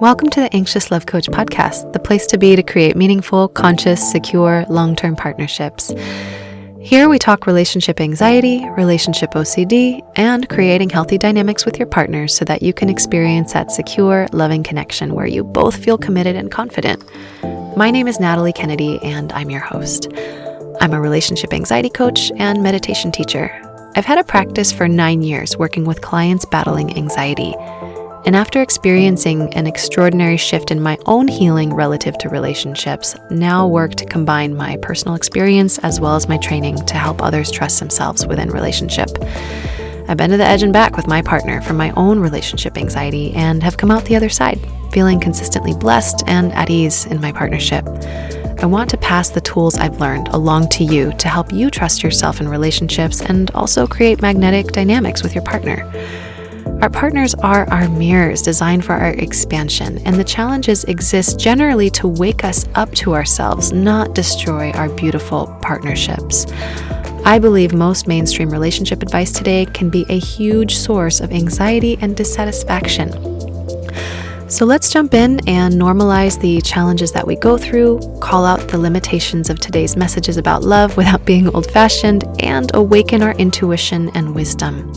Welcome to the Anxious Love Coach podcast, the place to be to create meaningful, conscious, secure, long-term partnerships. Here we talk relationship anxiety, relationship OCD, and creating healthy dynamics with your partners so that you can experience that secure, loving connection where you both feel committed and confident. My name is Natalie Kennedy, and I'm your host. I'm a relationship anxiety coach and meditation teacher. I've had a practice for 9 years working with clients battling anxiety. And after experiencing an extraordinary shift in my own healing relative to relationships, now work to combine my personal experience as well as my training to help others trust themselves within relationship. I've been to the edge and back with my partner from my own relationship anxiety and have come out the other side, feeling consistently blessed and at ease in my partnership. I want to pass the tools I've learned along to you to help you trust yourself in relationships and also create magnetic dynamics with your partner. Our partners are our mirrors designed for our expansion, and the challenges exist generally to wake us up to ourselves, not destroy our beautiful partnerships. I believe most mainstream relationship advice today can be a huge source of anxiety and dissatisfaction. So let's jump in and normalize the challenges that we go through, call out the limitations of today's messages about love without being old-fashioned, and awaken our intuition and wisdom.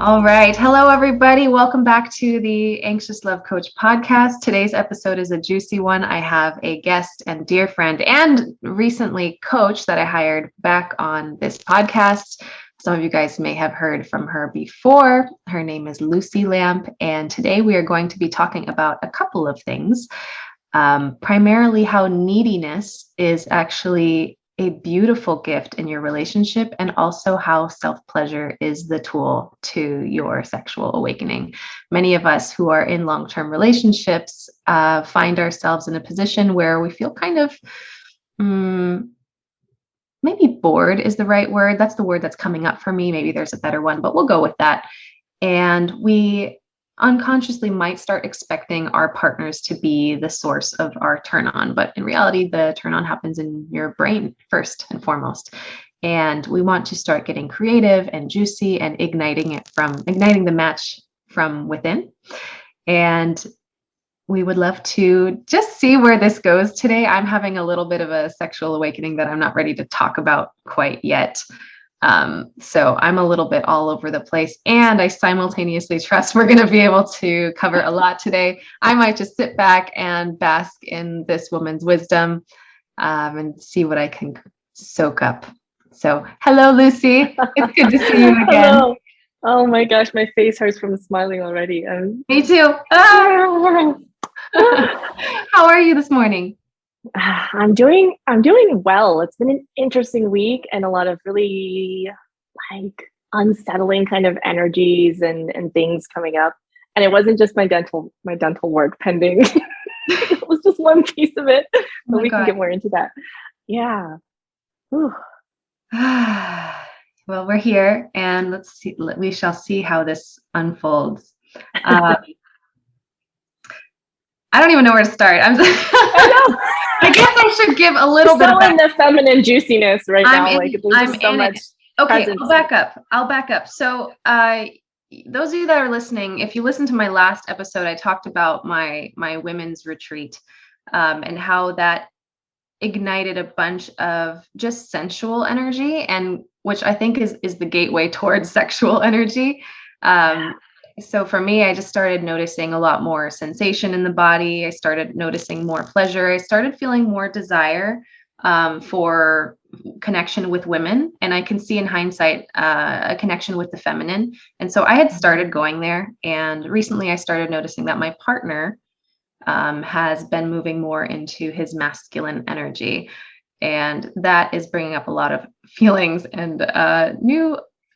All right. Hello, everybody. Welcome back to the Anxious Love Coach podcast. Today's episode is a juicy one. I have a guest and dear friend and recently coach that I hired back on this podcast. Some of you guys may have heard from her before. Her name is Luci Lampe, and today we are going to be talking about a couple of things, primarily how neediness is actually a beautiful gift in your relationship, and also how self-pleasure is the tool to your sexual awakening. Many of us who are in long-term relationships find ourselves in a position where we feel kind of maybe bored is the right word. That's the word that's coming up for me. Maybe there's a better one, but we'll go with that. And we unconsciously might start expecting our partners to be the source of our turn on. But in reality, the turn on happens in your brain first and foremost. And we want to start getting creative and juicy and igniting the match from within. And we would love to just see where this goes today. I'm having a little bit of a sexual awakening that I'm not ready to talk about quite yet. So I'm a little bit all over the place, and I simultaneously trust we're going to be able to cover a lot today. I might just sit back and bask in this woman's wisdom and see what I can soak up. So hello, Luci. It's good to see you again. Hello. Oh my gosh, my face hurts from smiling already. Me too. How are you this morning? I'm doing well. It's been an interesting week and a lot of really unsettling kind of energies and things coming up. And it wasn't just my dental work pending. It was just one piece of it. But we can get more into that. Yeah. Well, we're here, and let's see. We shall see how this unfolds. I don't even know where to start. I guess I should give a little bit of in the feminine juiciness right now. I'm so much. Okay, I'll back up. So, those of you that are listening, if you listen to my last episode, I talked about my women's retreat, and how that ignited a bunch of just sensual energy, and which I think is the gateway towards sexual energy. So for me, I just started noticing a lot more sensation in the body. I started noticing more pleasure. I started feeling more desire for connection with women. And I can see in hindsight a connection with the feminine. And so I had started going there. And recently I started noticing that my partner has been moving more into his masculine energy. And that is bringing up a lot of feelings and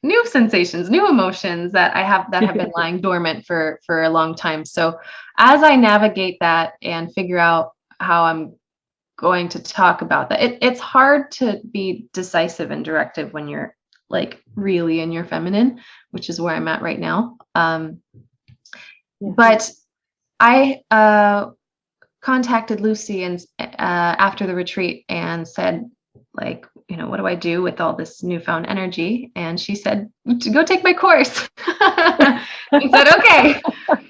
new sensations, new emotions that have been lying dormant for a long time. So as I navigate that and figure out how I'm going to talk about that, it's hard to be decisive and directive when you're like really in your feminine, which is where I'm at right now. But I contacted Luci and after the retreat and said, like, what do I do with all this newfound energy? And she said, go take my course. I said, okay.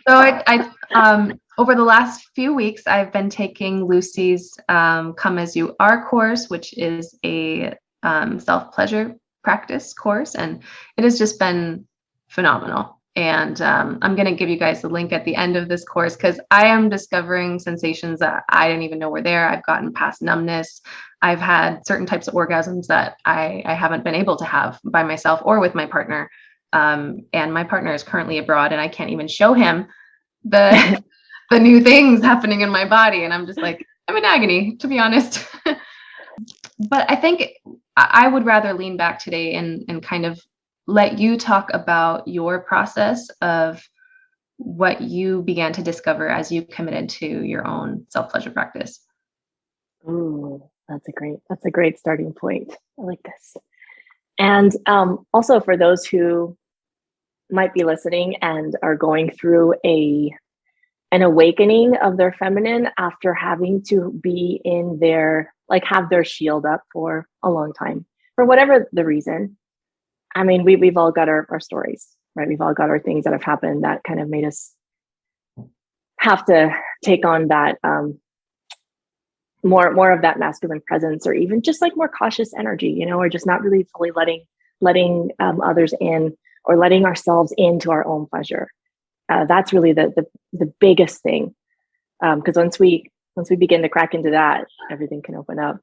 So I over the last few weeks, I've been taking Luci's Come As You Are course, which is a self-pleasure practice course. And it has just been phenomenal. And I'm going to give you guys the link at the end of this course, because I am discovering sensations that I didn't even know were there. I've gotten past numbness. I've had certain types of orgasms that I haven't been able to have by myself or with my partner. And my partner is currently abroad, and I can't even show him the the new things happening in my body. And I'm just like, I'm in agony, to be honest. But I think I would rather lean back today and kind of let you talk about your process of what you began to discover as you committed to your own self-pleasure practice. Ooh, that's a great starting point. I like this. And also for those who might be listening and are going through an awakening of their feminine after having to be in their, like, have their shield up for a long time, for whatever the reason. I mean, we've all got our stories, right? We've all got our things that have happened that kind of made us have to take on that more of that masculine presence, or even just like more cautious energy, or just not really fully letting others in, or letting ourselves into our own pleasure. That's really the biggest thing, because once we begin to crack into that, everything can open up.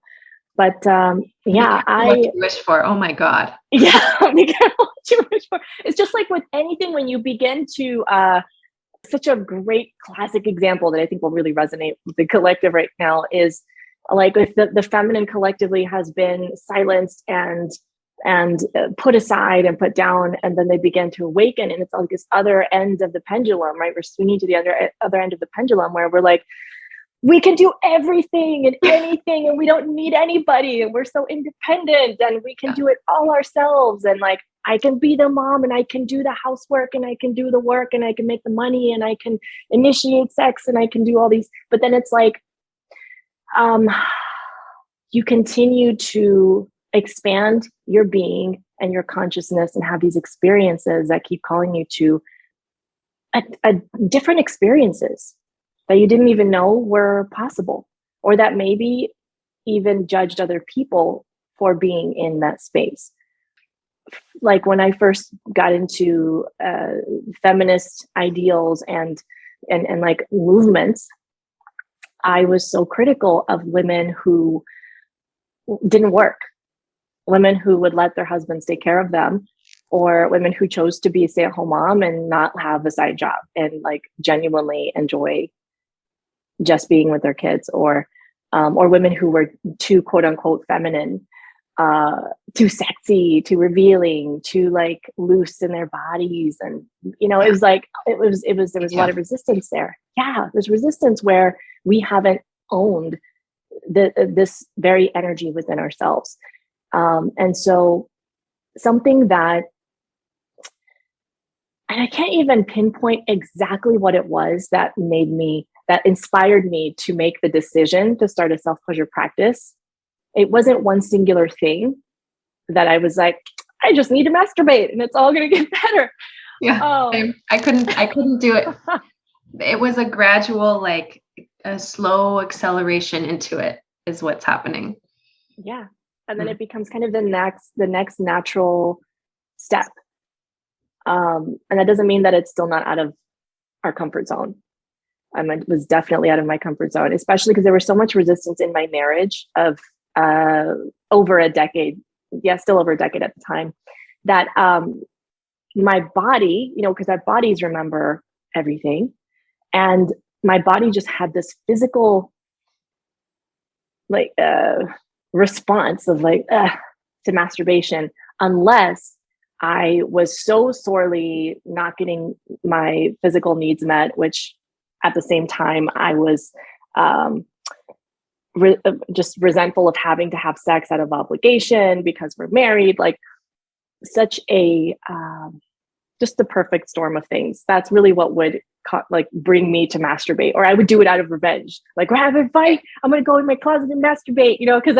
But yeah, what you wish for. Oh my God. Yeah, be careful what you wish for. It's just like with anything, when you begin to such a great classic example that I think will really resonate with the collective right now is like if the feminine collectively has been silenced and put aside and put down, and then they begin to awaken, and it's like this other end of the pendulum, right? We're swinging to the other end of the pendulum, where we're like, we can do everything and anything, and we don't need anybody, and we're so independent, and we can do it all ourselves. And like, I can be the mom, and I can do the housework, and I can do the work, and I can make the money, and I can initiate sex, and I can do all these. But then it's like, you continue to expand your being and your consciousness and have these experiences that keep calling you to a different experiences that you didn't even know were possible, or that maybe even judged other people for being in that space. Like when I first got into feminist ideals and like movements, I was so critical of women who didn't work, women who would let their husbands take care of them, or women who chose to be a stay-at-home mom and not have a side job and like genuinely enjoy just being with their kids, or women who were too quote unquote feminine, too sexy, too revealing, too like loose in their bodies. And, it was like, there was a lot of resistance there. Yeah. There's resistance where we haven't owned this very energy within ourselves. And so something that, and I can't even pinpoint exactly what it was that inspired me to make the decision to start a self-pleasure practice. It wasn't one singular thing that I was like, I just need to masturbate and it's all going to get better. Yeah. I couldn't do it. It was a gradual, like a slow acceleration into it is what's happening. Yeah. And then it becomes kind of the next natural step. And that doesn't mean that it's still not out of our comfort zone. It was definitely out of my comfort zone, especially because there was so much resistance in my marriage of over a decade. Yeah, still over a decade at the time, that my body, because our bodies remember everything. And my body just had this physical like response of like to masturbation, unless I was so sorely not getting my physical needs met, which at the same time I was just resentful of having to have sex out of obligation because we're married, like such a just the perfect storm of things. That's really what would bring me to masturbate, or I would do it out of revenge. Like, we're having a fight, I'm going to go in my closet and masturbate, because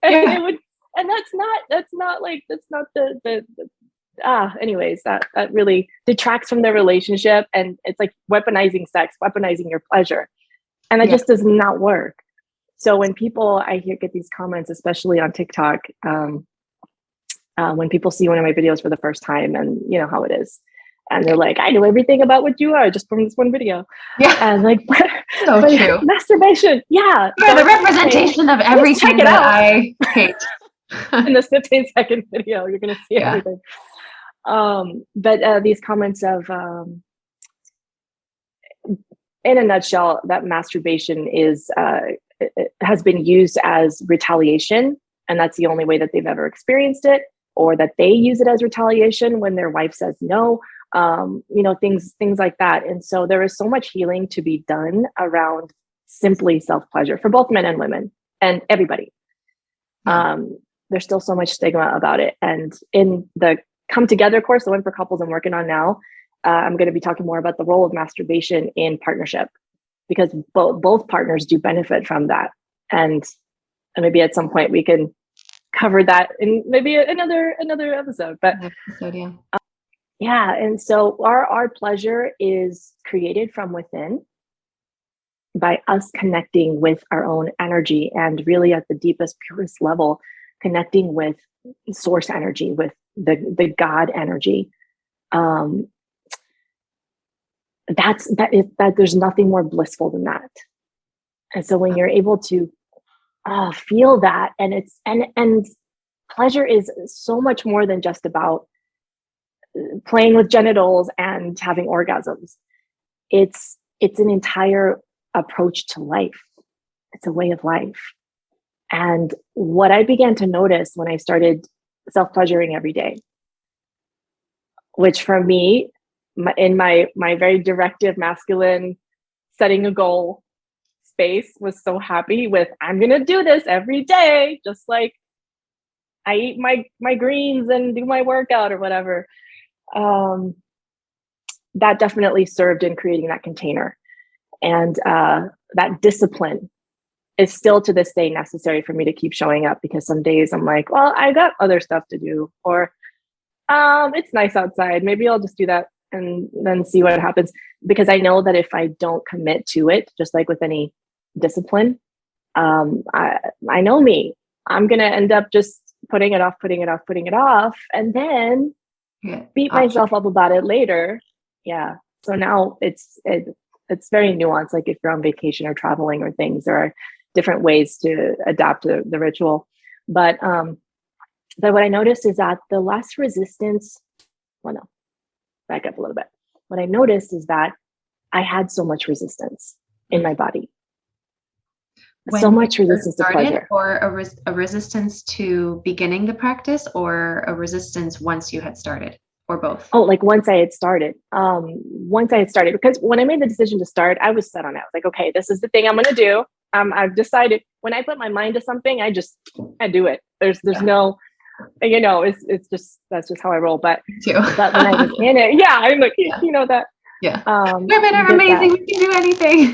it would and that's not anyways, that really detracts from the relationship, and it's like weaponizing sex, weaponizing your pleasure, and that just does not work. So when people, I get these comments, especially on TikTok, when people see one of my videos for the first time, and you know how it is, and they're like, I know everything about what you are just from this one video. And like, so true. Masturbation. Yeah. You're the representation of everything that I hate. In this 15-second video, you're going to see everything. But these comments of, in a nutshell, that masturbation is, has been used as retaliation. And that's the only way that they've ever experienced it, or that they use it as retaliation when their wife says no, things like that. And so there is so much healing to be done around simply self-pleasure for both men and women and everybody. There's still so much stigma about it. And in the Come Together course, the one for couples I'm working on now, I'm going to be talking more about the role of masturbation in partnership, because both partners do benefit from that. And maybe at some point we can cover that in maybe another episode. But yeah. And so our pleasure is created from within by us connecting with our own energy, and really at the deepest, purest level, connecting with source energy, with the God energy. There's nothing more blissful than that. And so when you're able to feel that, and pleasure is so much more than just about playing with genitals and having orgasms. It's an entire approach to life. It's a way of life. And what I began to notice when I started self-pleasuring every day, which for me, in my very directive masculine setting a goal space, was so happy with, I'm going to do this every day, just like I eat my greens and do my workout or whatever. That definitely served in creating that container. And that discipline is still to this day necessary for me to keep showing up, because some days I'm like, well, I got other stuff to do, or it's nice outside, maybe I'll just do that and then see what happens. Because I know that if I don't commit to it, just like with any discipline, I know me, I'm going to end up just putting it off, and then beat myself up about it later. Yeah. So now it's very nuanced. Like if you're on vacation or traveling or things, there are different ways to adapt to the ritual. But what I noticed is that the less resistance, back up a little bit. What I noticed is that I had so much resistance in my body. So much resistance to pleasure. Or a resistance to beginning the practice, or a resistance once you had started, or both? Oh, like once I had started. Because when I made the decision to start, I was set on it. I was like, okay, this is the thing I'm going to do. I've decided, when I put my mind to something, I do it. There's no, it's just, that's just how I roll. But when I was in it, I'm like, that. Yeah. Women are amazing. We can do anything.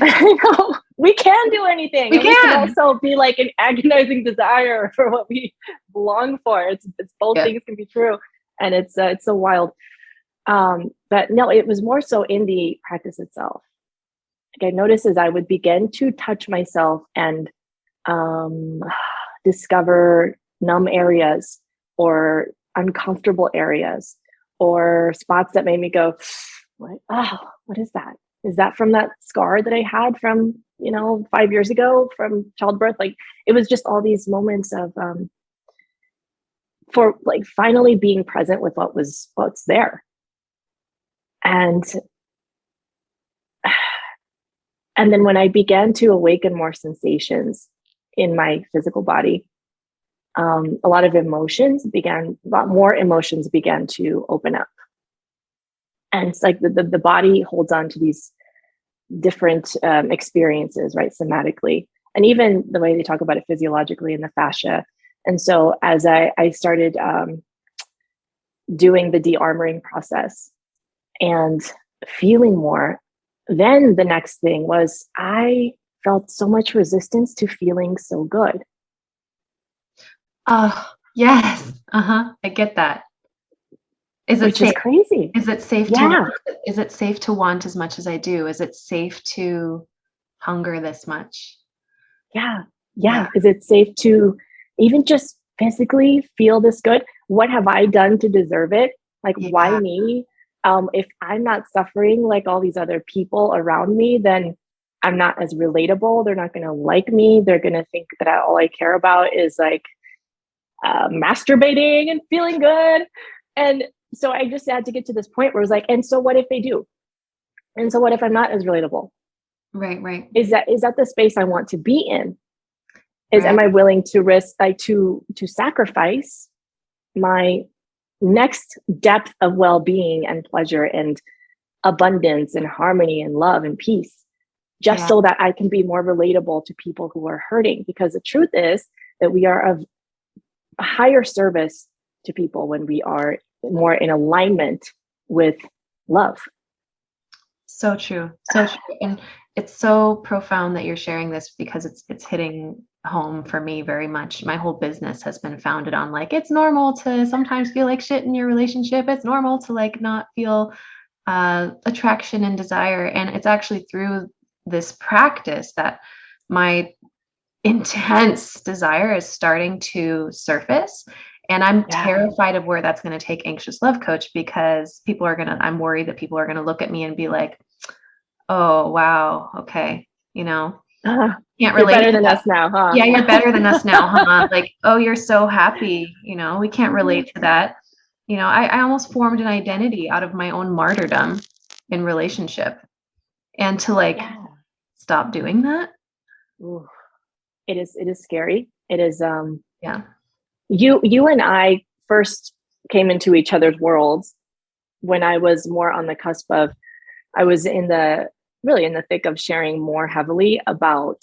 We can do anything. We can also be like an agonizing desire for what we long for. It's both things can be true. And it's so wild. But no, it was more so in the practice itself. Like I noticed as I would begin to touch myself and discover numb areas or uncomfortable areas or spots that made me go, what is that? Is that from that scar that I had from, 5 years ago from childbirth? Like it was just all these moments of, for like finally being present with what's there. And then when I began to awaken more sensations in my physical body, a lot more emotions began to open up. And it's like the body holds on to these different experiences, right? Somatically, and even the way they talk about it physiologically in the fascia. And so as I started doing the de-armoring process and feeling more, then the next thing was I felt so much resistance to feeling so good. Yes. I get that. Is it which is safe? crazy. Is it safe to Yeah. want? Is it safe to want as much as I do? Is it safe to hunger this much? Yeah. Yeah. Yeah. Is it safe to even just physically feel this good? What have I done to deserve it? Like, why Yeah. me? If I'm not suffering like all these other people around me, then I'm not as relatable. They're not going to like me. They're going to think that all I care about is like masturbating and feeling good. And so I just had to get to this point where it was like, and so what if they do? And so what if I'm not as relatable? Right. Right. Is that the space I want to be in? Am Right. I willing to risk, like, to sacrifice my next depth of well-being and pleasure and abundance and harmony and love and peace, just Yeah. so that I can be more relatable to people who are hurting? Because the truth is that we are of a higher service to people when we are more in alignment with love. So true. So true. And it's so profound that you're sharing this because it's hitting home for me very much. My whole business has been founded on like it's normal to sometimes feel like shit in your relationship. It's normal to like not feel attraction and desire. And it's actually through this practice that my intense desire is starting to surface. And I'm Yeah. terrified of where that's going to take Anxious Love Coach because I'm worried that people are going to look at me and be like, oh, wow, okay, can't You're relate better to than that. us now, huh? Yeah, you're better than us now, huh? Like, oh, you're so happy, we can't relate to that. I almost formed an identity out of my own martyrdom in relationship. And to like Yeah. stop doing that. Ooh. It is scary. It is Yeah. you and I first came into each other's worlds when I was more on the cusp of, I was really in the thick of sharing more heavily about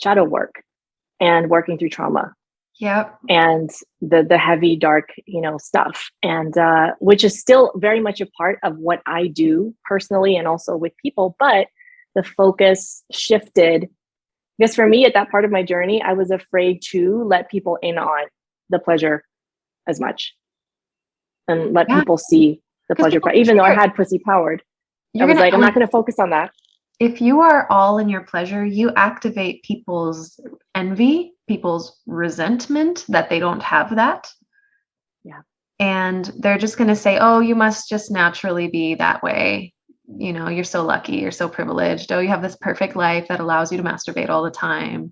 shadow work and working through trauma Yep. and the heavy dark stuff, and which is still very much a part of what I do personally and also with people, but the focus shifted because for me at that part of my journey I was afraid to let people in on the pleasure as much and let Yeah. people see the Because pleasure people part, even though I care. had pussy powered. I You're was gonna like, I'm like not going to focus on that. if you are all in your pleasure, you activate people's envy, people's resentment that they don't have that. Yeah. And they're just going to say, oh, you must just naturally be that way. You're so lucky. You're so privileged. Oh, you have this perfect life that allows you to masturbate all the time.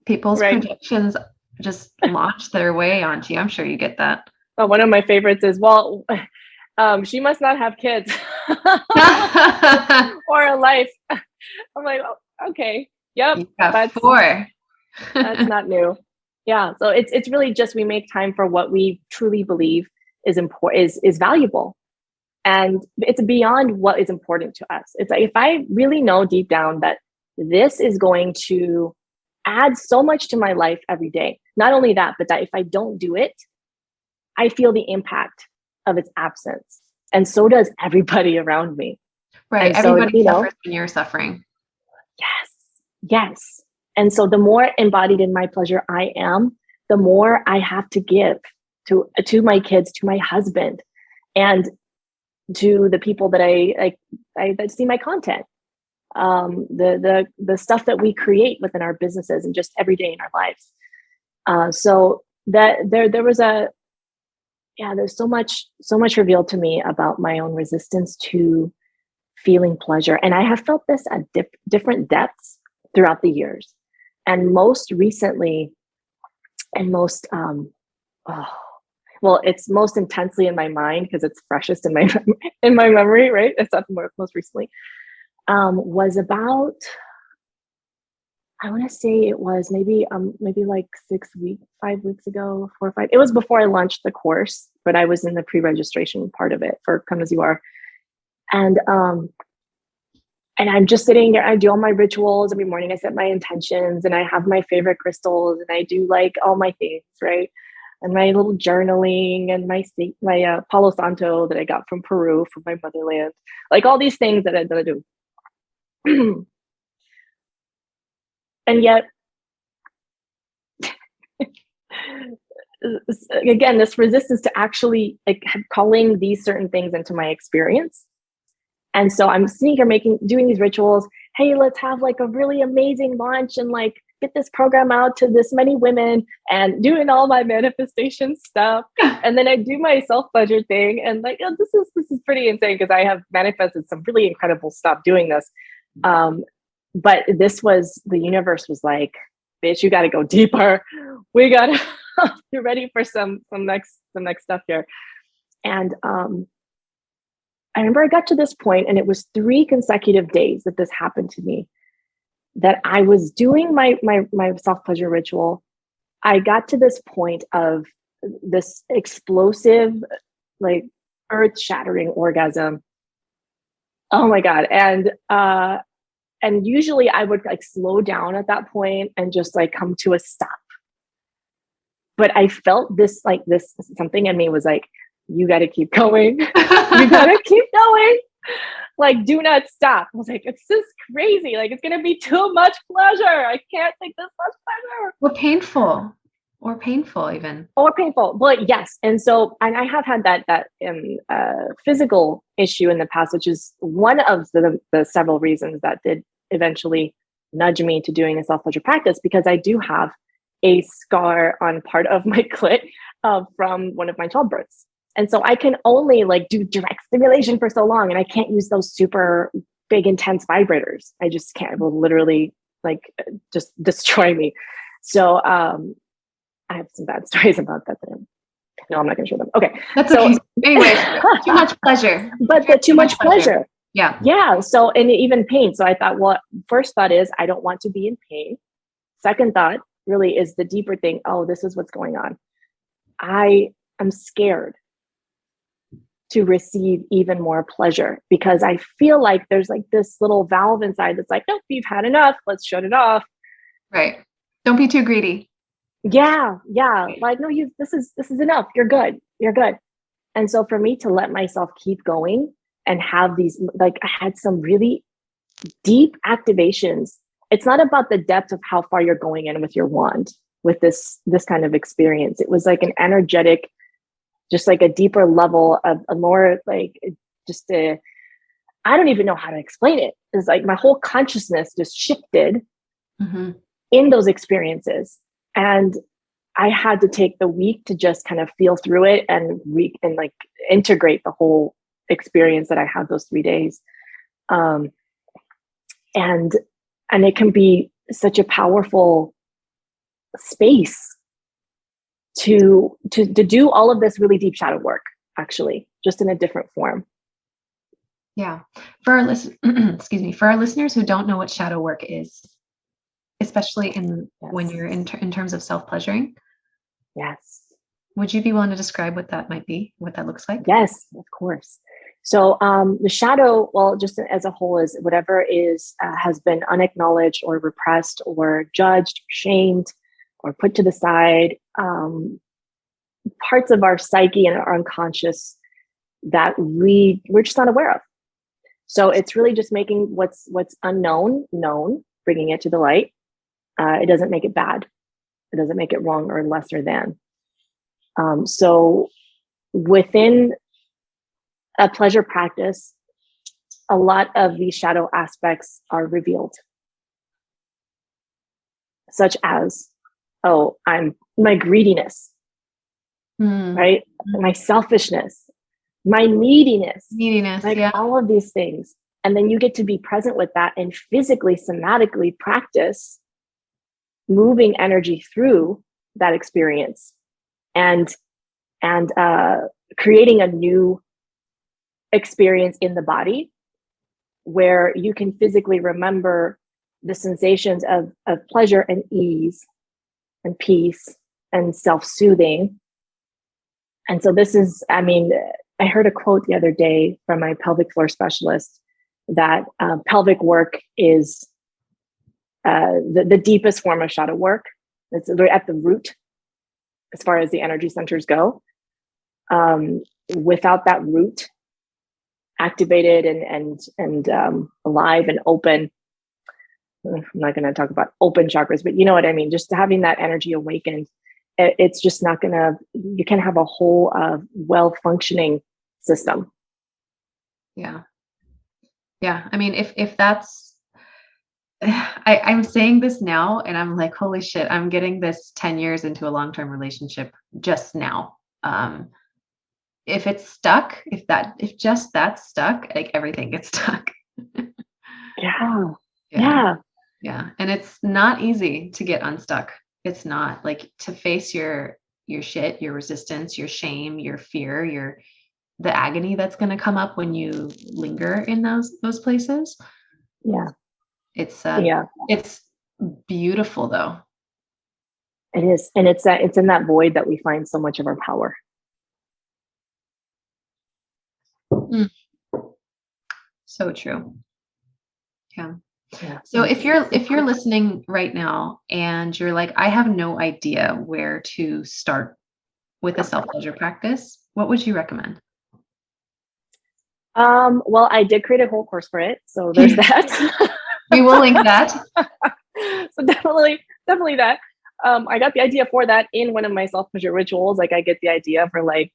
People's Right. projections just launch their way onto you. I'm sure you get that. One of my favorites is, well, she must not have kids or a life. I'm like, oh, okay, yep, You got that's 4. that's not new. Yeah, so it's really just we make time for what we truly believe is important, is valuable, and it's beyond what is important to us. It's like if I really know deep down that this is going to add so much to my life every day. Not only that, but that if I don't do it, I feel the impact of its absence. And so does everybody around me. Right. And so, Everybody suffers when you're suffering. yes, yes. And so the more embodied in my pleasure I am, the more I have to give to my kids, to my husband, and to the people that I that see my content. The stuff that we create within our businesses and just every day in our lives. So that there was there's so much revealed to me about my own resistance to feeling pleasure, and I have felt this at different depths throughout the years, and most recently, and most oh, well, it's most intensely in my mind because it's freshest in my in my memory, right? It's up most recently. Was about, I want to say it was maybe like 6 weeks, 5 weeks ago, 4 or 5. It was before I launched the course, but I was in the pre-registration part of it for Come As You Are. And I'm just sitting there. I do all my rituals every morning. I set my intentions and I have my favorite crystals and I do like all my things, right? And my little journaling and my Palo Santo that I got from Peru, from my motherland, like all these things that I do. And yet again, this resistance to actually like calling these certain things into my experience. And so I'm sitting here doing these rituals. Hey, let's have like a really amazing launch and like get this program out to this many women, and doing all my manifestation stuff. And then I do my self-pleasure thing. And like, oh, this is pretty insane because I have manifested some really incredible stuff doing this. But the universe was like, bitch, you got to go deeper. We got to, you're ready for some next stuff here. And I remember I got to this point, and it was 3 consecutive days that this happened to me, that I was doing my self-pleasure ritual. I got to this point of this explosive, like earth-shattering orgasm. Oh my God. And usually I would like slow down at that point and just like come to a stop. But I felt this something in me was like, you got to keep going. You got to keep going. Like, do not stop. I was like, it's just crazy. Like, it's going to be too much pleasure. I can't take this much pleasure. Or painful even. Or painful. But yes. And so, and I have had that physical issue in the past, which is one of the several reasons that did eventually nudge me to doing a self-pleasure practice, because I do have a scar on part of my clit from one of my childbirths. And so I can only like do direct stimulation for so long, and I can't use those super big, intense vibrators. I just can't. It will literally like just destroy me. So I have some bad stories about that. No, I'm not going to share them. Okay. That's so, okay. Anyway, too much pleasure. But the too much pleasure. Yeah. Yeah. So, and even pain. So I thought, well, first thought is I don't want to be in pain. Second thought really is the deeper thing. Oh, this is what's going on. I am scared to receive even more pleasure, because I feel like there's like this little valve inside that's like, nope, you've had enough. Let's shut it off. Right. Don't be too greedy. Yeah. Like, no, this is enough. You're good. And so for me to let myself keep going and have these, like, I had some really deep activations. It's not about the depth of how far you're going in with your wand with this kind of experience. It was like an energetic, just like a deeper level of a more like I don't even know how to explain it. It's like my whole consciousness just shifted in those experiences. And I had to take the week to just kind of feel through it and like integrate the whole experience that I had those 3 days. And it can be such a powerful space to do all of this really deep shadow work, actually, just in a different form. Yeah. For our for our listeners who don't know what shadow work is, especially when you're in terms of self-pleasuring. Yes. Would you be willing to describe what that might be, what that looks like? Yes, of course. So the shadow, well, just as a whole, is whatever has been unacknowledged or repressed or judged, or shamed, or put to the side, parts of our psyche and our unconscious that we're just not aware of. So it's really just making what's unknown known, bringing it to the light. It doesn't make it bad. It doesn't make it wrong or lesser than. So within a pleasure practice, a lot of these shadow aspects are revealed, such as, my greediness, right? My selfishness, my neediness, like all of these things. And then you get to be present with that and physically, somatically practice moving energy through that experience and creating a new experience in the body where you can physically remember the sensations of pleasure and ease and peace and self-soothing. And so this is, I heard a quote the other day from my pelvic floor specialist that pelvic work is the deepest form of shadow work. It's at the root as far as the energy centers go. Without that root activated and alive and open, I'm not going to talk about open chakras, but you know what I mean? Just having that energy awakened, it's just not gonna, you can have a whole well-functioning system. Yeah. Yeah. I mean, if that's, I'm saying this now and I'm like, holy shit, I'm getting this 10 years into a long-term relationship just now. If it's stuck, if just that's stuck, like everything gets stuck. Yeah. Yeah. Yeah. And it's not easy to get unstuck. It's not, like, to face your shit, your resistance, your shame, your fear, the agony that's going to come up when you linger in those places. Yeah. It's Yeah. it's beautiful though. It is. And it's in that void that we find so much of our power. Mm. So true. Yeah. Yeah. So if you're listening right now and you're like, I have no idea where to start with a self-pleasure practice, what would you recommend? Well, I did create a whole course for it, so there's that. We will link that. So definitely that. I got the idea for that in one of my self-pleasure rituals. Like, I get the idea for like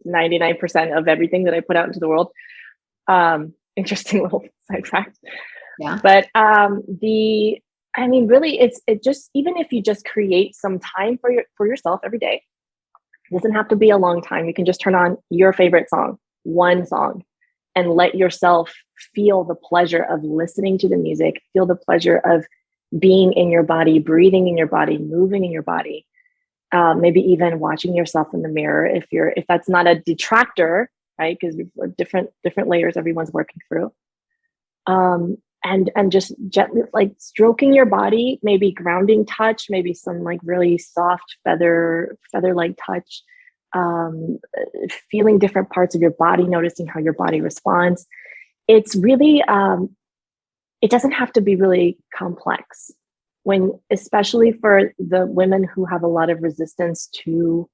99% of everything that I put out into the world. Interesting little side fact. Yeah. But really, it just, even if you just create some time for yourself every day, it doesn't have to be a long time. You can just turn on your favorite song, one song, and let yourself feel the pleasure of listening to the music, feel the pleasure of being in your body, breathing in your body, moving in your body. Maybe even watching yourself in the mirror if that's not a detractor, right? Because we've different layers everyone's working through. And just gently, like, stroking your body, maybe grounding touch, maybe some like really soft feather-like touch, feeling different parts of your body, noticing how your body responds. It's really, it doesn't have to be really complex, especially for the women who have a lot of resistance to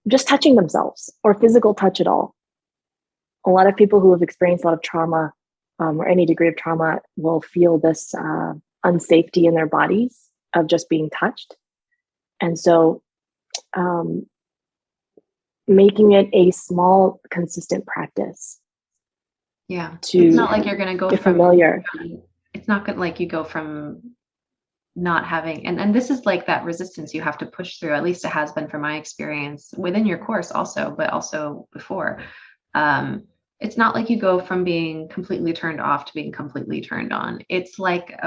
just touching themselves or physical touch at all. A lot of people who have experienced a lot of trauma, or any degree of trauma, will feel this unsafety in their bodies of just being touched. And so making it a small, consistent practice. Yeah. It's not like you're going to go get from familiar. It's not good, like you go from not having, and this is like that resistance you have to push through. At least it has been from my experience within your course also, but also before. It's not like you go from being completely turned off to being completely turned on. It's like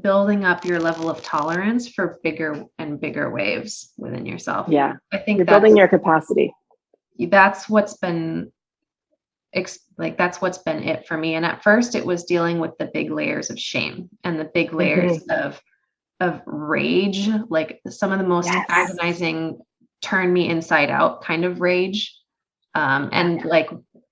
building up your level of tolerance for bigger and bigger waves within yourself. Yeah. I think you're building your capacity. That's what's been that's what's been it for me. And at first it was dealing with the big layers of shame and the big layers of rage, like some of the most agonizing, turn me inside out kind of rage.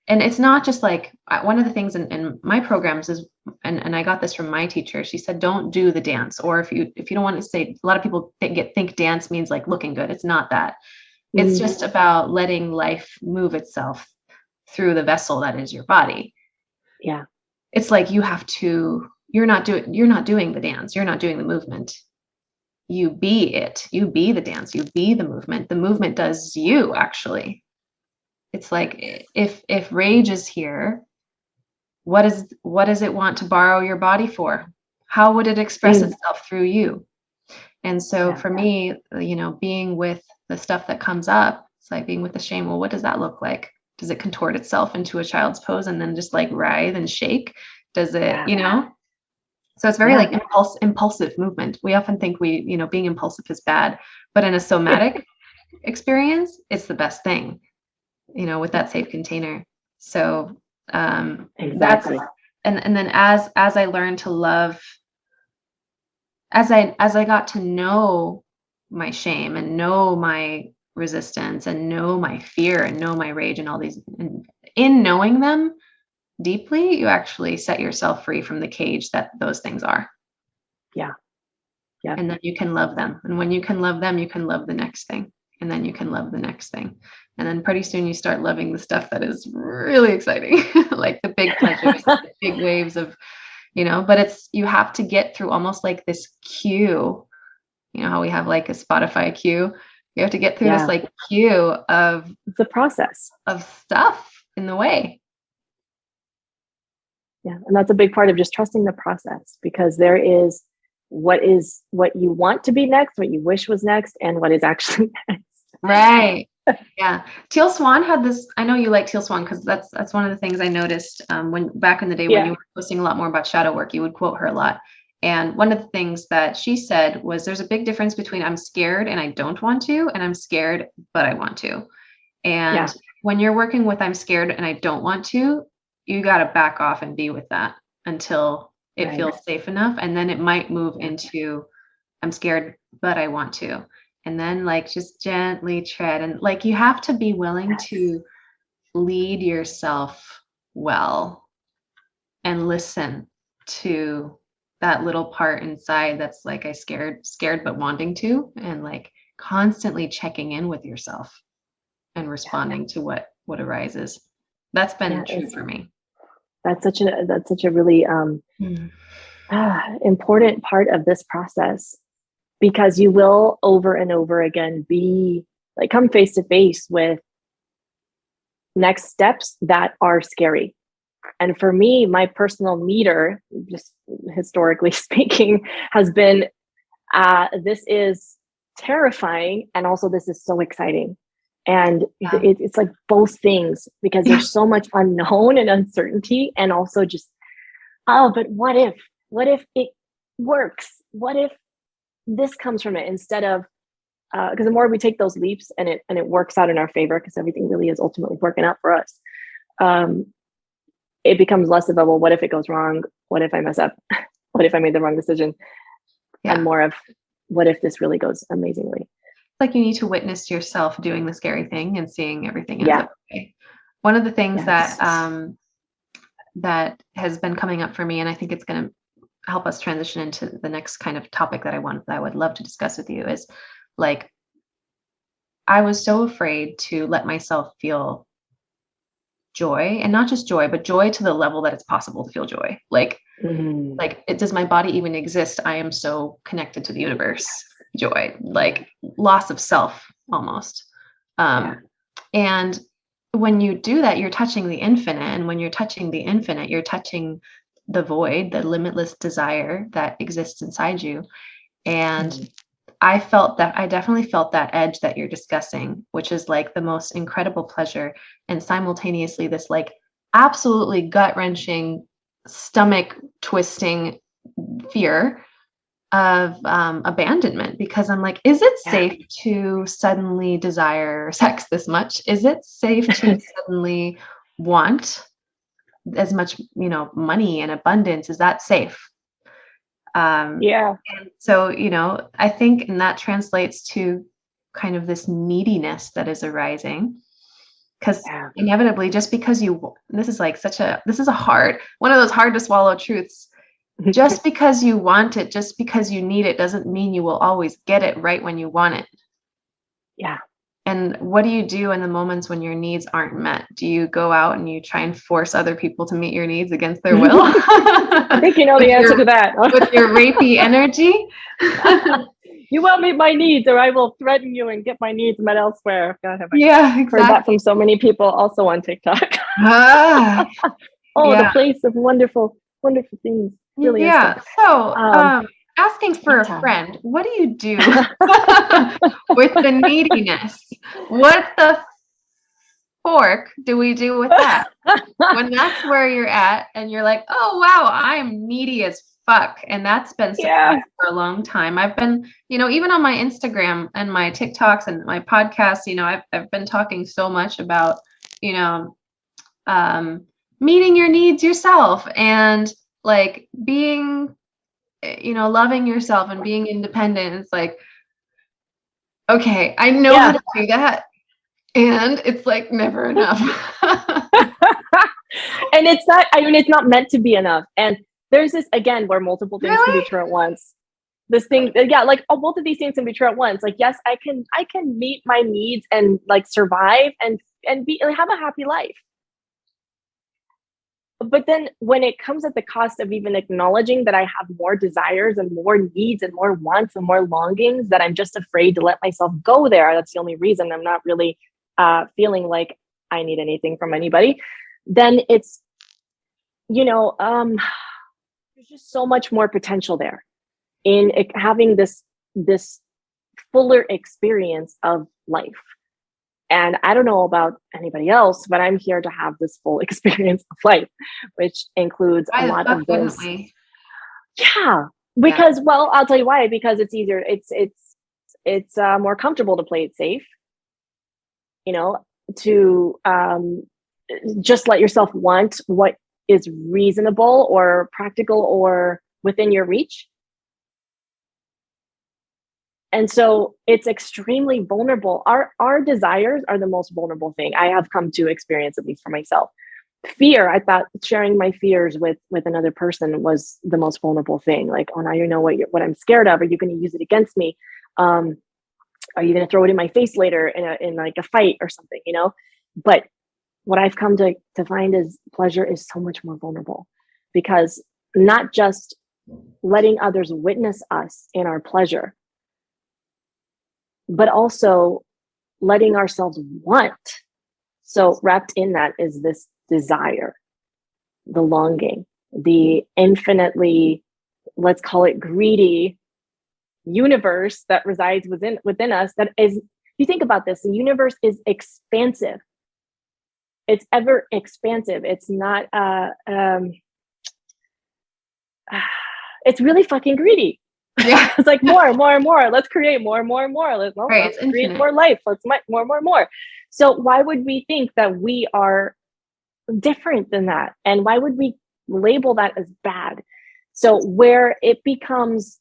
And it's not just like, one of the things in my programs is, and I got this from my teacher, she said, don't do the dance. Or if you don't want to say, a lot of people think dance means like looking good. It's not that. It's just about letting life move itself through the vessel that is your body. Yeah. It's like you're not doing the dance. You're not doing the movement. You be it. You be the dance. You be the movement. The movement does you, actually. It's like, if rage is here, what does it want to borrow your body for? How would it express itself through you? And so for me, being with the stuff that comes up, it's like being with the shame. Well, what does that look like? Does it contort itself into a child's pose and then just like writhe and shake? Does it, So it's very like impulsive movement. We often think being impulsive is bad, but in a somatic experience, it's the best thing, with that safe container. So Exactly. And then as I learned to love, as I got to know my shame and know my resistance and know my fear and know my rage and all these, and in knowing them deeply, you actually set yourself free from the cage that those things are. Yeah. And then you can love them. And when you can love them, you can love the next thing. And then you can love the next thing. And then pretty soon you start loving the stuff that is really exciting, like the big pleasures, the big waves of, but you have to get through almost like this queue, how we have like a Spotify queue. You have to get through this like queue of it's a process of stuff in the way. Yeah. And that's a big part of just trusting the process, because there is what you want to be next, what you wish was next, and what is actually next. Right. Yeah. Teal Swan had this. I know you like Teal Swan because that's one of the things I noticed when back in the day when you were posting a lot more about shadow work, you would quote her a lot. And one of the things that she said was there's a big difference between I'm scared and I don't want to, and I'm scared, but I want to. And when you're working with I'm scared and I don't want to, you got to back off and be with that until it feels safe enough. And then it might move into I'm scared, but I want to. And then like just gently tread. And like you have to be willing to lead yourself well and listen to that little part inside that's like I scared, but wanting to, and like constantly checking in with yourself and responding to what arises. That's been true for me. That's such a really important part of this process, because you will over and over again come face to face with next steps that are scary. And for me, my personal meter, just historically speaking, has been this is terrifying, and also this is so exciting. And it's like both things, because there's so much unknown and uncertainty, and also just, but what if it works? What if this comes from it instead of, because the more we take those leaps and it works out in our favor, because everything really is ultimately working out for us, it becomes less of a, well, what if it goes wrong? What if I mess up? What if I made the wrong decision? And more of, what if this really goes amazingly? Like you need to witness yourself doing the scary thing and seeing everything ends up okay. One of the things that has been coming up for me, and I think it's going to help us transition into the next kind of topic that I would love to discuss with you, is like I was so afraid to let myself feel joy, and not just joy, but joy to the level that it's possible to feel joy. Like, does my body even exist? I am so connected to the universe. Joy, like loss of self almost. And when you do that, you're touching the infinite. And when you're touching the infinite, you're touching the void, the limitless desire that exists inside you. And I definitely felt that edge that you're discussing, which is like the most incredible pleasure, and simultaneously this like absolutely gut-wrenching, stomach twisting fear of abandonment, because I'm like, is it safe to suddenly desire sex this much? Is it safe to suddenly want as much, money and abundance? Is that safe? And so, I think, and that translates to kind of this neediness that is arising, because inevitably, just because this is one of those hard to swallow truths. Just because you want it, just because you need it, doesn't mean you will always get it right when you want it. Yeah. And what do you do in the moments when your needs aren't met? Do you go out and you try and force other people to meet your needs against their will? I think you know the answer to that. With your rapey energy? You will meet my needs, or I will threaten you and get my needs met elsewhere. God, have I exactly. heard that from so many people also on TikTok. The place of wonderful, wonderful things. Really so asking for a friend, what do you do with the neediness? What the fork do we do with that? When that's where you're at and you're like, oh wow, I'm needy as fuck, and that's been for a long time. I've been, even on my Instagram and my TikToks and my podcasts, I've been talking so much about, meeting your needs yourself, and like being, loving yourself and being independent. It's like, okay, I know how to do that. And it's like never enough. And it's not meant to be enough. And there's this, again, where multiple things can be true at once. This thing, both of these things can be true at once. Like, yes, I can meet my needs and like survive and be, have a happy life. but then when it comes at the cost of even acknowledging that I have more desires and more needs and more wants and more longings, that I'm just afraid to let myself go there. That's the only reason I'm not really feeling like I need anything from anybody. Then it's, there's just so much more potential there in having this fuller experience of life. And I don't know about anybody else, but I'm here to have this full experience of life, which includes a lot of this. Definitely. Yeah, because well, I'll tell you why. Because it's easier. It's more comfortable to play it safe. To just let yourself want what is reasonable or practical or within your reach. And so it's extremely vulnerable. Our desires are the most vulnerable thing I have come to experience, at least for myself. Fear, I thought sharing my fears with another person was the most vulnerable thing. Like, oh, now you know what I'm scared of. Are you going to use it against me? Are you going to throw it in my face later in like a fight or something? But what I've come to find is pleasure is so much more vulnerable, because not just letting others witness us in our pleasure, but also letting ourselves want. So wrapped in that is this desire, the longing, the infinitely, let's call it greedy universe that resides within us. That is, you think about this, the universe is expansive. It's ever expansive. It's not, it's really fucking greedy. Yeah. It's like more and more. Let's create more and more and more. Let's create more life. Let's more. So why would we think that we are different than that? And why would we label that as bad? So where it becomes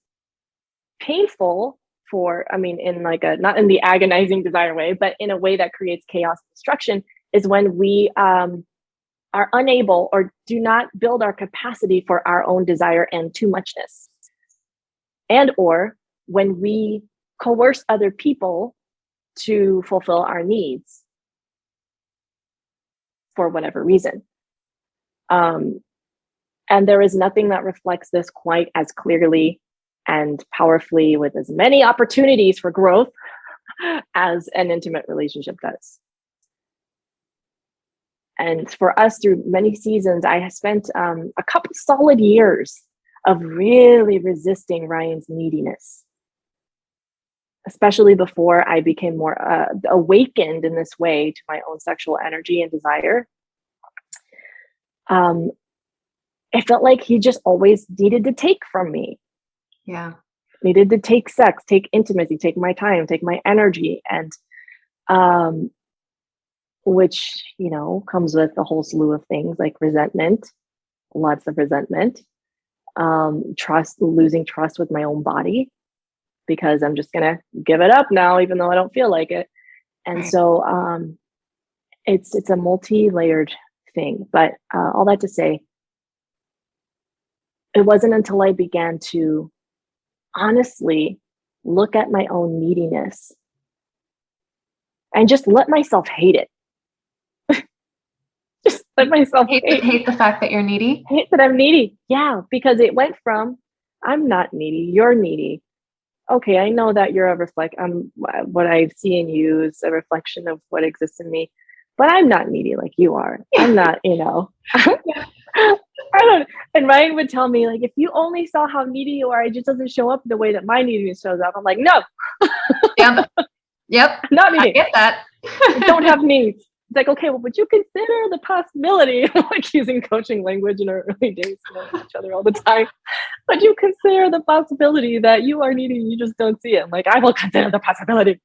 painful in like not in the agonizing desire way, but in a way that creates chaos and destruction, is when we are unable or do not build our capacity for our own desire and too muchness. And or when we coerce other people to fulfill our needs for whatever reason. And there is nothing that reflects this quite as clearly and powerfully, with as many opportunities for growth, as an intimate relationship does. And for us, through many seasons, I have spent a couple solid years of really resisting Ryan's neediness, especially before I became more awakened in this way to my own sexual energy and desire. It felt like he just always needed to take from me. Yeah. Needed to take sex, take intimacy, take my time, take my energy. And which, comes with a whole slew of things like resentment, lots of resentment, losing trust with my own body, because I'm just going to give it up now, even though I don't feel like it. And right. So it's a multi-layered thing. But all that to say, it wasn't until I began to honestly look at my own neediness and just let myself hate it. Just let myself hate the fact that you're needy. Hate that I'm needy. Yeah, because it went from I'm not needy, you're needy. Okay, I know that you're what I see in you is a reflection of what exists in me, but I'm not needy like you are. I'm not, I don't. And Ryan would tell me, like, if you only saw how needy you are, it just doesn't show up the way that my neediness shows up. I'm like, no. Yep. Not needy. I get that. I don't have needs. It's like, okay, well, would you consider the possibility, like using coaching language in our early days, each other all the time? Would you consider the possibility that you are needy and you just don't see it? I'm like, I will consider the possibility.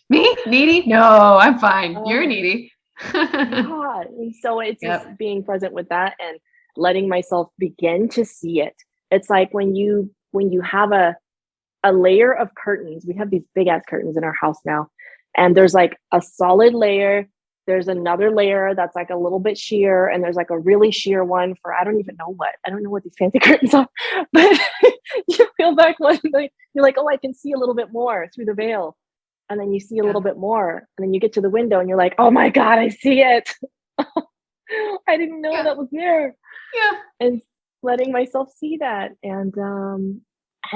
Me? Needy? No, I'm fine. You're needy. Yeah. And so it's just being present with that and letting myself begin to see it. It's like when you have a layer of curtains. We have these big ass curtains in our house now. And there's like a solid layer. There's another layer that's like a little bit sheer. And there's like a really sheer one for, I don't know what these fancy curtains are. But you feel back one, like, you're like, oh, I can see a little bit more through the veil. And then you see a little bit more. And then you get to the window and you're like, oh my God, I see it. I didn't know that was there. Yeah. And letting myself see that and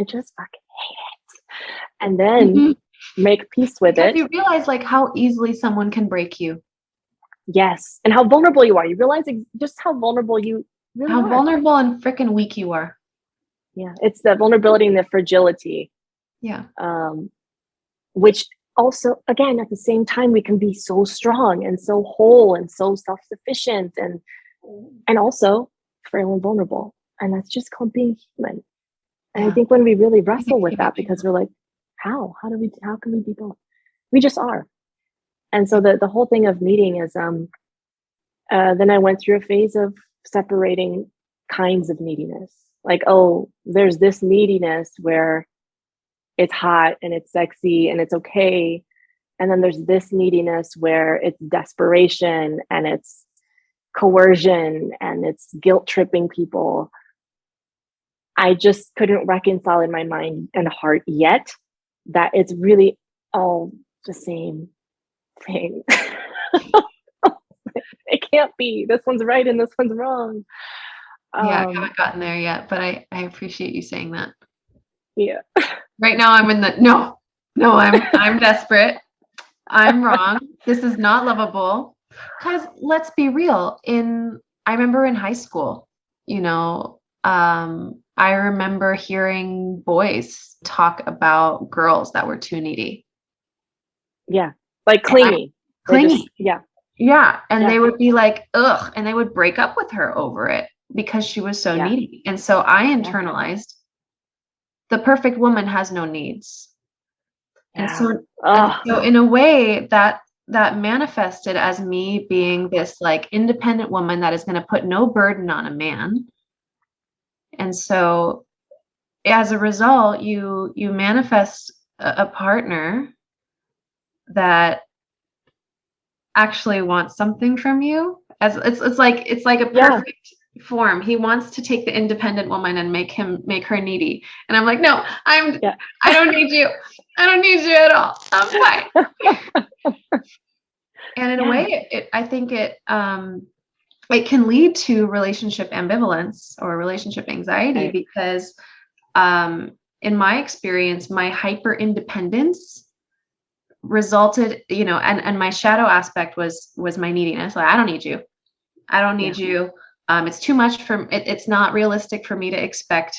just fucking hate it. And then make peace with because it. you realize like how easily someone can break you. Yes. And how vulnerable you are. You realize just how vulnerable you really How are. vulnerable and freaking weak you are. Yeah. It's the vulnerability and the fragility. Yeah. Which also, again, at the same time, we can be so strong and so whole and so self-sufficient and also frail and vulnerable. And that's just called being human. And I think when we really wrestle with that, because we're like, how can we be both? We just are. And so the whole thing of meeting is, then I went through a phase of separating kinds of neediness. Like, oh, there's this neediness where it's hot and it's sexy and it's okay. And then there's this neediness where it's desperation and it's coercion and it's guilt tripping people. I just couldn't reconcile in my mind and heart yet that it's really all the same thing. It can't be. This one's right and this one's wrong. Yeah, I haven't gotten there yet, but I appreciate you saying that. Yeah. Right now I'm in the no, I'm desperate. I'm wrong. This is not lovable. Because let's be real, I remember in high school, I remember hearing boys talk about girls that were too needy. Yeah. Like clingy. Clingy. Yeah. Yeah. And they would be like, ugh, and they would break up with her over it because she was so needy. And so I internalized the perfect woman has no needs. And so in a way that manifested as me being this like independent woman that is going to put no burden on a man. And so as a result, you manifest a partner that actually wants something from you. As it's like a perfect form. He wants to take the independent woman and make her needy. And I'm like, no, I don't need you. I don't need you at all. I'm fine. And in a way, I think it can lead to relationship ambivalence or relationship anxiety because in my experience, my hyper independence resulted, and my shadow aspect was my neediness. Like, I don't need you. I don't need you. It's too much it's not realistic for me to expect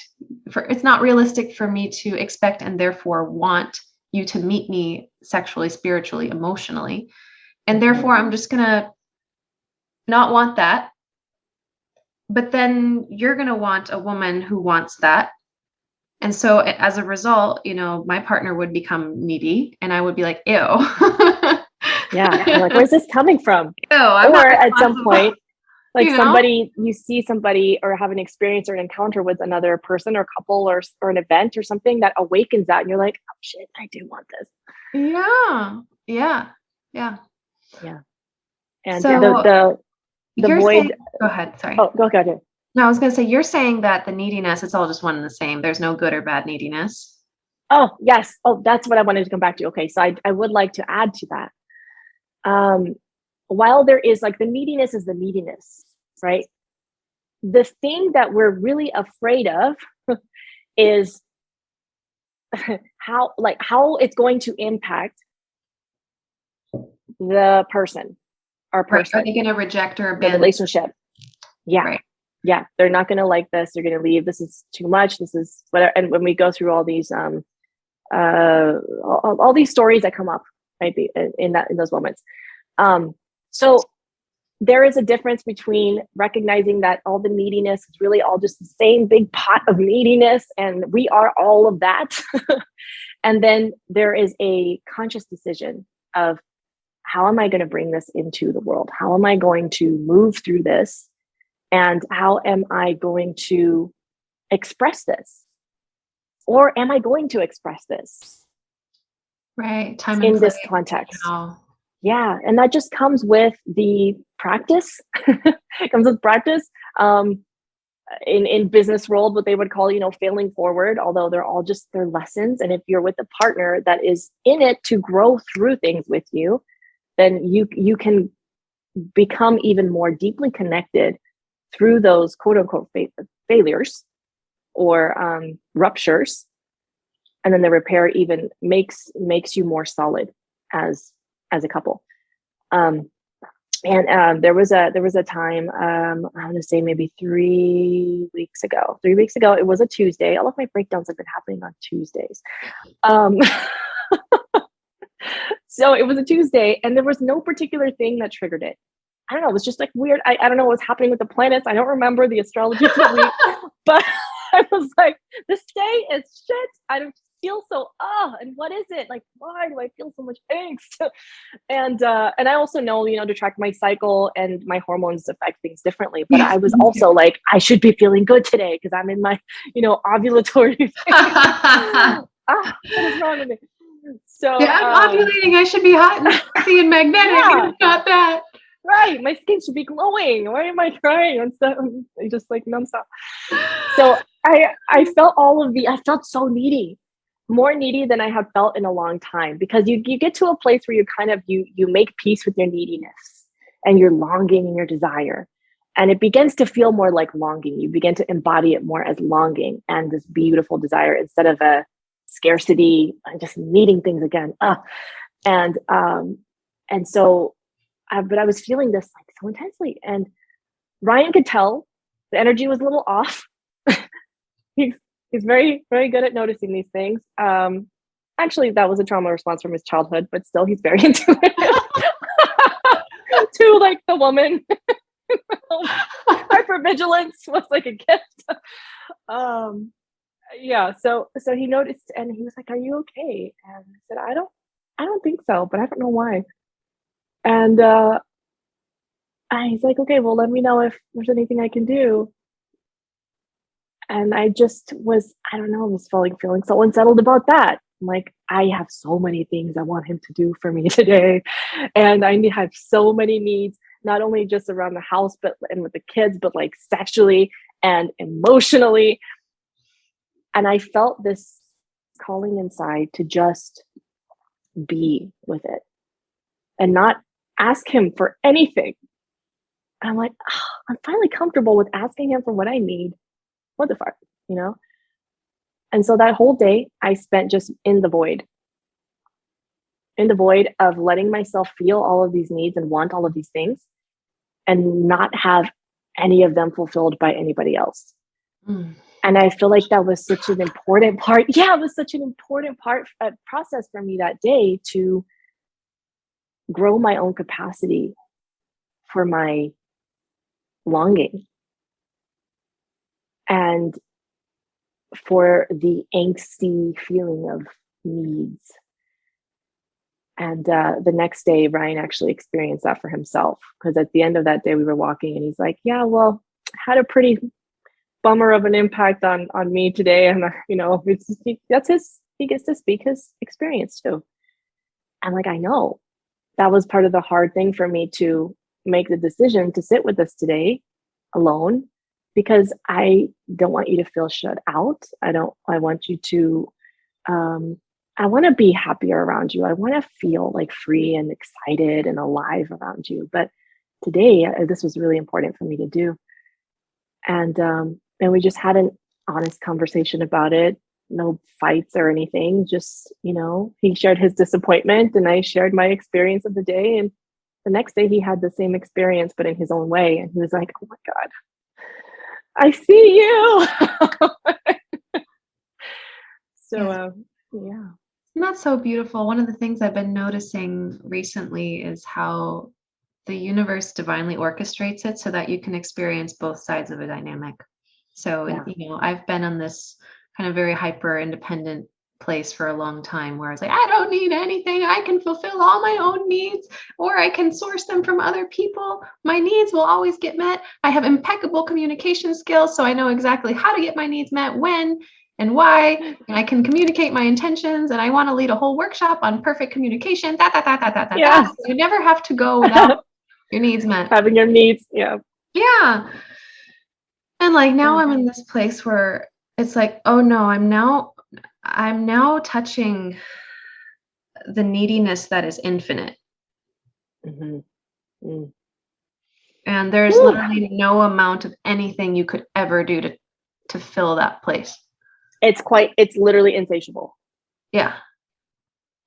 it's not realistic for me to expect and therefore want you to meet me sexually, spiritually, emotionally. And therefore I'm just going to not want that. But then you're going to want a woman who wants that. And so as a result, my partner would become needy and I would be like, ew. Yeah. I'm like, where's this coming from? Ew, or at some point, like somebody, you see somebody or have an experience or an encounter with another person or couple or an event or something that awakens that. And you're like, oh shit, I do want this. Yeah. Yeah. Yeah. Yeah. And so the void. Go ahead. Sorry. Oh, go ahead. No, I was going to say, you're saying that the neediness, it's all just one and the same. There's no good or bad neediness. Oh, yes. Oh, that's what I wanted to come back to. Okay. So I would like to add to that. While there is like the neediness is the neediness, right? The thing that we're really afraid of is how it's going to impact the person, our person. Are they going to reject or abandon the relationship? Yeah. Right. Yeah. They're not going to like this. They're going to leave. This is too much. This is whatever. And when we go through all these, all these stories that come up, right, in those moments. So there is a difference between recognizing that all the neediness is really all just the same big pot of neediness, and we are all of that. And then there is a conscious decision of how am I going to bring this into the world? How am I going to move through this? And how am I going to express this? Or am I going to express this? Right. Time in this context. Yeah. And that just comes with the practice. It comes with practice. In business world, what they would call, failing forward, although they're lessons. And if you're with a partner that is in it to grow through things with you, then you can become even more deeply connected through those quote unquote failures or ruptures. And then the repair even makes you more solid as a couple. There was a time, I'm going to say maybe 3 weeks ago. 3 weeks ago, it was a Tuesday. All of my breakdowns have been happening on Tuesdays. So it was a Tuesday, and there was no particular thing that triggered it. I don't know. It was just like weird. I don't know what was happening with the planets. I don't remember the astrology for the week, but I was like, this day is shit. I don't feel so, and what is it? Like, why do I feel so much angst? And I also know, to track my cycle and my hormones affect things differently. But I was also like, I should be feeling good today because I'm in my, ovulatory phase. What is wrong with me? So yeah, I'm ovulating. I should be hot and sexy and magnetic. Yeah. It's not that. Right, my skin should be glowing. Why am I crying and stuff? Just like nonstop. So I felt I felt so needy, more needy than I have felt in a long time, because you get to a place where you kind of you make peace with your neediness and your longing and your desire, and it begins to feel more like longing. You begin to embody it more as longing and this beautiful desire instead of a scarcity and just needing things again. And so. But I was feeling this like so intensely, and Ryan could tell the energy was a little off. he's very, very good at noticing these things. Actually, that was a trauma response from his childhood, but still, he's very intuitive to like the woman. Hypervigilance was like a gift. Yeah. So he noticed, and he was like, "Are you okay?" And I said, I don't think so, but I don't know why." And he's like, "Okay, well, let me know if there's anything I can do." And I just was, I don't know, was feeling so unsettled about that. I'm like, I have so many things I want him to do for me today. And I have so many needs, not only just around the house, and with the kids, but like sexually and emotionally. And I felt this calling inside to just be with it and not ask him for anything. I'm like, I'm finally comfortable with asking him for what I need. What the fuck, And so that whole day I spent just in the void of letting myself feel all of these needs and want all of these things and not have any of them fulfilled by anybody else. And I feel like that was such an important part. Yeah, it was such an important process for me that day to grow my own capacity for my longing and for the angsty feeling of needs. And the next day, Ryan actually experienced that for himself, because at the end of that day, we were walking and he's like, "Yeah, well, had a pretty bummer of an impact on me today." And, he gets to speak his experience too. And like, I know that was part of the hard thing for me to make the decision to sit with this today alone, because I don't want you to feel shut out. I want you to, I want to be happier around you. I want to feel like free and excited and alive around you. But today, this was really important for me to do. And we just had an honest conversation about it. No fights or anything. Just, he shared his disappointment and I shared my experience of the day. And the next day he had the same experience, but in his own way. And he was like, "Oh my God, I see you." So, yeah. And that's so beautiful. One of the things I've been noticing recently is how the universe divinely orchestrates it so that you can experience both sides of a dynamic. So, I've been on this kind of very hyper independent place for a long time where I was like, I don't need anything. I can fulfill all my own needs, or I can source them from other people. My needs will always get met. I have impeccable communication skills, so I know exactly how to get my needs met, when and why, and I can communicate my intentions, and I want to lead a whole workshop on perfect communication. Yes. So you never have to go without your needs met. Having your needs, yeah. Yeah. And like now I'm in this place where it's like, oh no, I'm now touching the neediness that is infinite. Mm-hmm. Mm. And there's literally no amount of anything you could ever do to fill that place. It's literally insatiable. Yeah.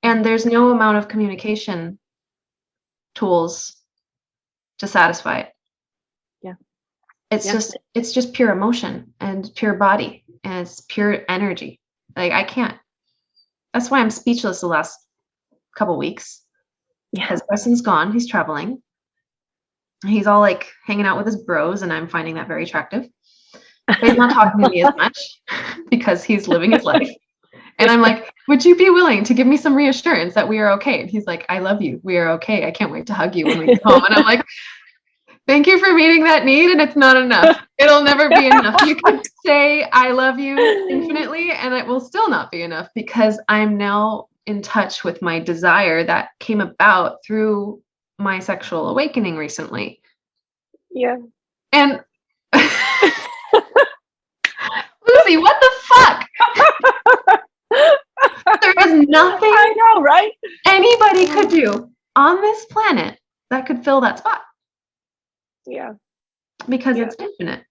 And there's no amount of communication tools to satisfy it. Yeah. It's just pure emotion and pure body, and it's pure energy. Like, I can't. That's why I'm speechless the last couple weeks. Because Preston's gone. He's traveling. He's all like hanging out with his bros, and I'm finding that very attractive. But he's not talking to me as much because he's living his life. And I'm like, would you be willing to give me some reassurance that we are okay? And he's like, I love you. We are okay. I can't wait to hug you when we get home. And I'm like, thank you for meeting that need. And it's not enough. It'll never be enough. You can say, I love you infinitely, and it will still not be enough, because I'm now in touch with my desire that came about through my sexual awakening recently. Yeah. And Lucy, what the fuck? There was nothing I know, right? anybody could do on this planet that could fill that spot. Yeah. Because it's infinite.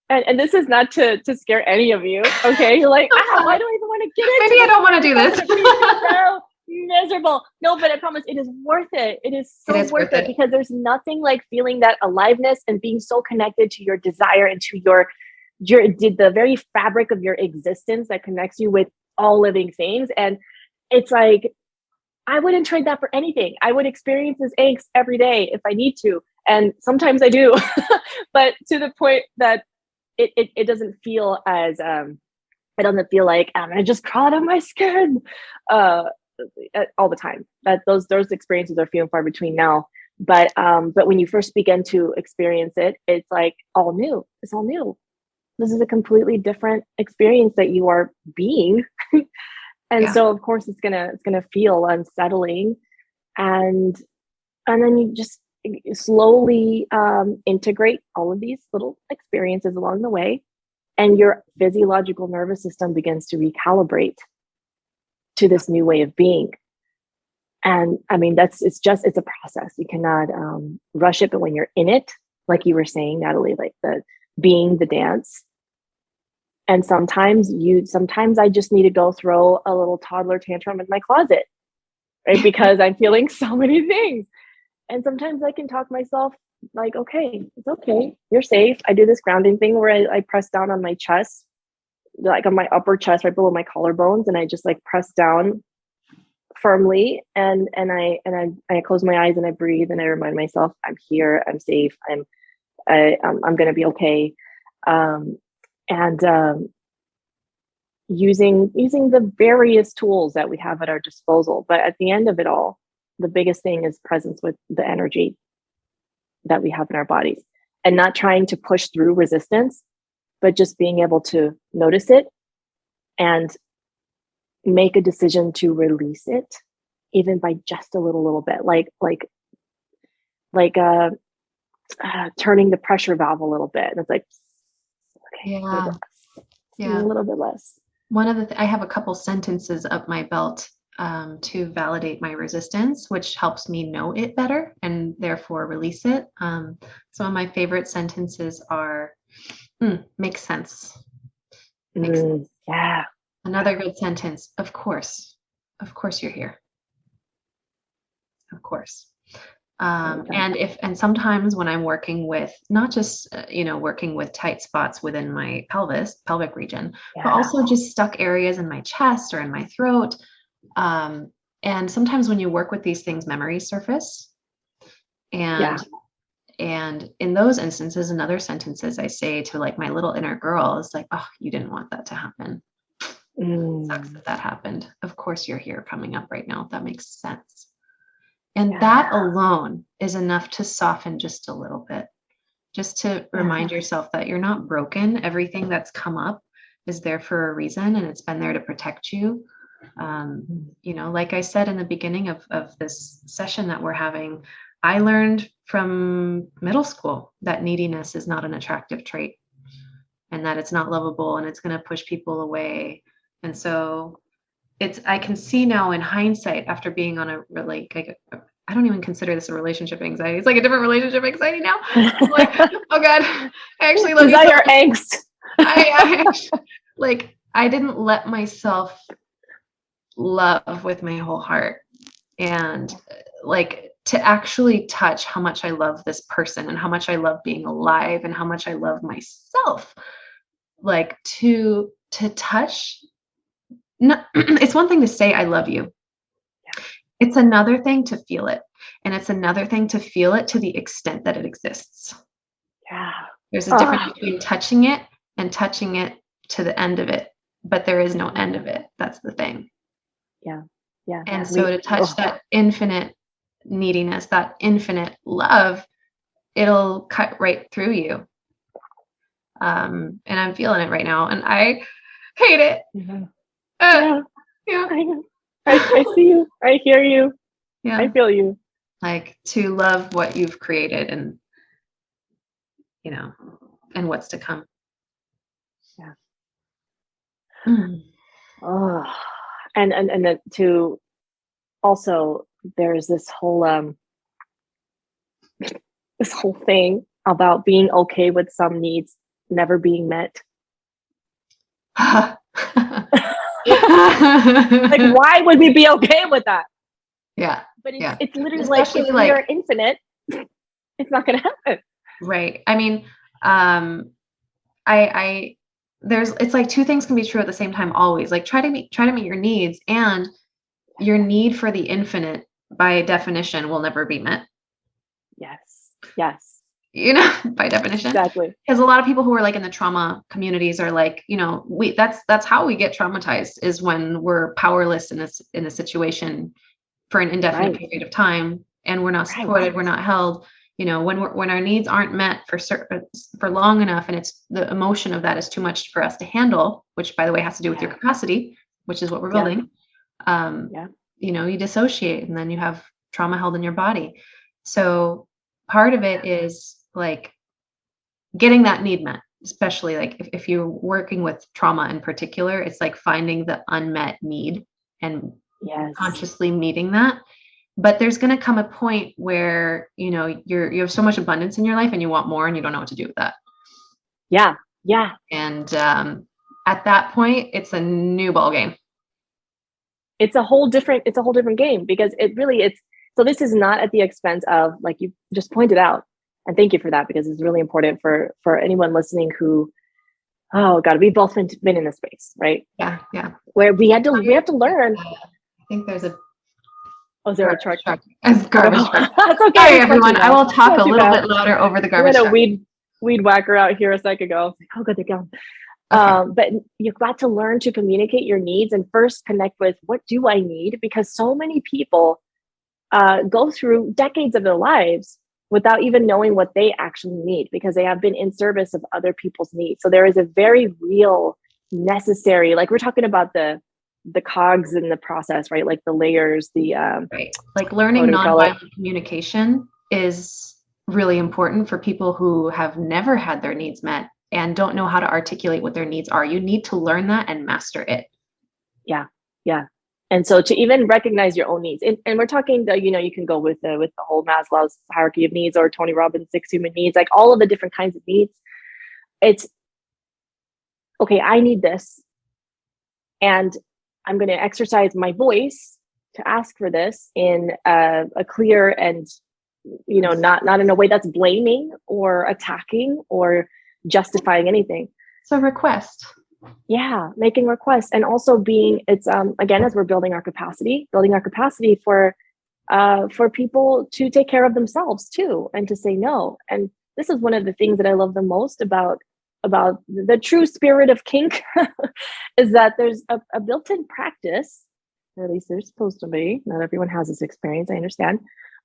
And this is not to scare any of you. Okay. You're like, why do I even want to get into Maybe I don't want to do this. so miserable. No, but I promise it is worth it. It is so worth it, because there's nothing like feeling that aliveness and being so connected to your desire and to the very fabric of your existence that connects you with all living things. And it's like, I wouldn't trade that for anything. I would experience this angst every day if I need to. And sometimes I do, but to the point that it doesn't feel as, it doesn't feel like I'm gonna just crawl out of my skin all the time. That those experiences are few and far between now. But when you first begin to experience it, it's like all new. It's all new. This is a completely different experience that you are being. And so of course it's gonna feel unsettling, and then you just slowly integrate all of these little experiences along the way, and your physiological nervous system begins to recalibrate to this new way of being. And I mean, it's a process. You cannot rush it, but when you're in it, like you were saying, Natalie, like the dance. And sometimes I just need to go throw a little toddler tantrum in my closet, right? Because I'm feeling so many things. And sometimes I can talk myself like, okay, it's okay. You're safe. I do this grounding thing where I press down on my chest, like on my upper chest, right below my collarbones. And I just like press down firmly. And I close my eyes and I breathe and I remind myself, I'm here, I'm safe. I'm going to be okay. Using the various tools that we have at our disposal. But at the end of it all, the biggest thing is presence with the energy that we have in our bodies, and not trying to push through resistance, but just being able to notice it and make a decision to release it, even by just a little bit, like turning the pressure valve a little bit. And it's like, okay, a little bit less. One of the I have a couple sentences up my belt to validate my resistance, which helps me know it better and therefore release it. Some of my favorite sentences are, makes sense. Makes sense. Yeah. Another good sentence, of course you're here. Of course. And sometimes when I'm working with not just, working with tight spots within my pelvic region, but also just stuck areas in my chest or in my throat. And sometimes when you work with these things, memories surface. And in those instances and other sentences, I say to like my little inner girl is like, oh, you didn't want that to happen. Sucks that happened. Of course you're here coming up right now. If that makes sense. And that alone is enough to soften just a little bit, just to remind yourself that you're not broken. Everything that's come up is there for a reason, and it's been there to protect you. Like I said in the beginning of this session that we're having, I learned from middle school that neediness is not an attractive trait, and that it's not lovable, and it's going to push people away. And so I can see now in hindsight, after being on I don't even consider this a relationship anxiety. It's like a different relationship anxiety now. I'm like, oh God, I actually love Is you that so your much. angst? I actually, like, I didn't let myself love with my whole heart, and like to actually touch how much I love this person and how much I love being alive and how much I love myself. Like to touch, no, it's one thing to say I love you. It's another thing to feel it. And it's another thing to feel it to the extent that it exists. Yeah. There's a difference between touching it and touching it to the end of it, but there is no end of it. That's the thing. Yeah. Yeah. And so to touch that infinite neediness, that infinite love, it'll cut right through you. And I'm feeling it right now, and I hate it. Yeah. I see you. I hear you. Yeah. I feel you. Like to love what you've created, and you know, and what's to come. Yeah. Mm. Oh, and then to also, there's this whole thing about being okay with some needs never being met. Like, why would we be okay with that? Yeah. But Yeah. it's literally Especially like, if we are infinite, it's not going to happen. Right. I mean, I it's like two things can be true at the same time always. Like try to meet your needs, and your need for the infinite by definition will never be met. Yes. You know, by definition. Exactly. Because a lot of people who are like in the trauma communities are like, you know, that's how we get traumatized, is when we're powerless in a situation for an indefinite period of time, and we're not supported, we're not held. You know, when our needs aren't met for long enough, and it's the emotion of that is too much for us to handle, which by the way has to do with your capacity, which is what we're building. You know, you dissociate, and then you have trauma held in your body. So part of it is like getting that need met, especially like if you're working with trauma in particular, it's like finding the unmet need and consciously meeting that. But there's going to come a point where, you know, you have so much abundance in your life and you want more and you don't know what to do with that. Yeah. And at that point, it's a new ball game. It's a whole different game, because so this is not at the expense of, like you just pointed out, and thank you for that, because it's really important for anyone listening who, oh God, we've both been in this space, right? Yeah. Where we have to learn. I think there's a there a truck? Garbage truck. That's okay. Sorry, everyone. I will talk a little bit louder over the garbage truck. We had a weed whacker out here a second ago. I was like, oh, good, they're going. Okay. But you've got to learn to communicate your needs and first connect with, what do I need? Because so many people go through decades of their lives without even knowing what they actually need, because they have been in service of other people's needs. So there is a very real, necessary, like we're talking about the cogs in the process, right? Like the layers, right. Like learning nonviolent communication is really important for people who have never had their needs met and don't know how to articulate what their needs are. You need to learn that and master it. Yeah. And so to even recognize your own needs, and we're talking, you can go with the whole Maslow's hierarchy of needs, or Tony Robbins' 6 human needs, like all of the different kinds of needs. It's okay. I need this, and I'm going to exercise my voice to ask for this in a clear and, not in a way that's blaming or attacking or justifying anything. So request. Yeah, making requests, and also it's again, as we're building our capacity for people to take care of themselves too, and to say no. And this is one of the things that I love the most about the true spirit of kink is that there's a built-in practice, or at least there's supposed to be. Not everyone has this experience, I understand,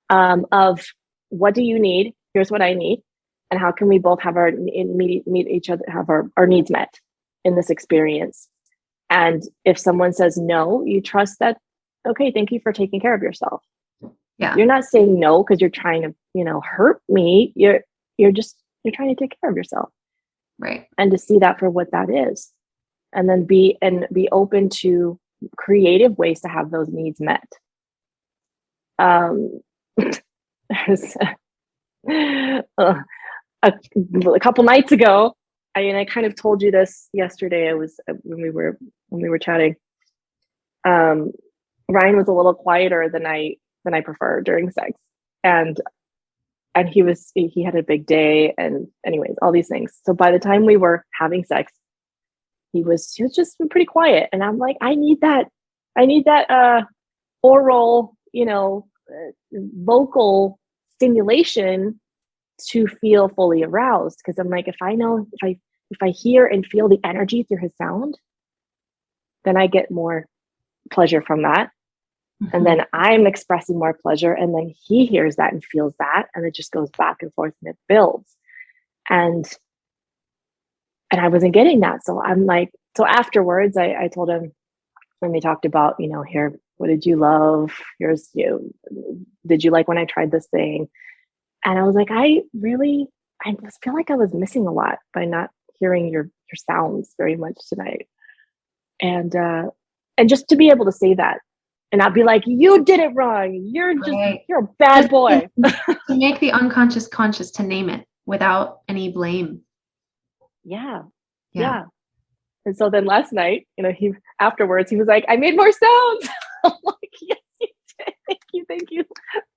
of what do you need? Here's what I need, and how can we both have meet each other, have our needs met in this experience. And if someone says no, you trust that, okay, thank you for taking care of yourself. Yeah. You're not saying no because you're trying to, hurt me. You're trying to take care of yourself. Right. And to see that for what that is. And then be open to creative ways to have those needs met. there's a couple nights ago, I kind of told you this yesterday. I was when we were chatting. Ryan was a little quieter than I prefer during sex, and he had a big day, and anyways, all these things. So by the time we were having sex, he was just pretty quiet, and I'm like, I need that oral, vocal stimulation to feel fully aroused, because I'm like, if I hear and feel the energy through his sound, then I get more pleasure from that. Mm-hmm. And then I'm expressing more pleasure, and then he hears that and feels that, and it just goes back and forth and it builds. And I wasn't getting that. So I'm like, so afterwards I told him, when we talked about, here, what did you love? Here's did you like when I tried this thing? And I was like, I just feel like I was missing a lot by not hearing your sounds very much tonight. And just to be able to say that and not be like, you did it wrong. You're a bad boy. To make the unconscious conscious, to name it without any blame. Yeah. And so then last night, afterwards, he was like, I made more sounds. I'm like, yes, you did.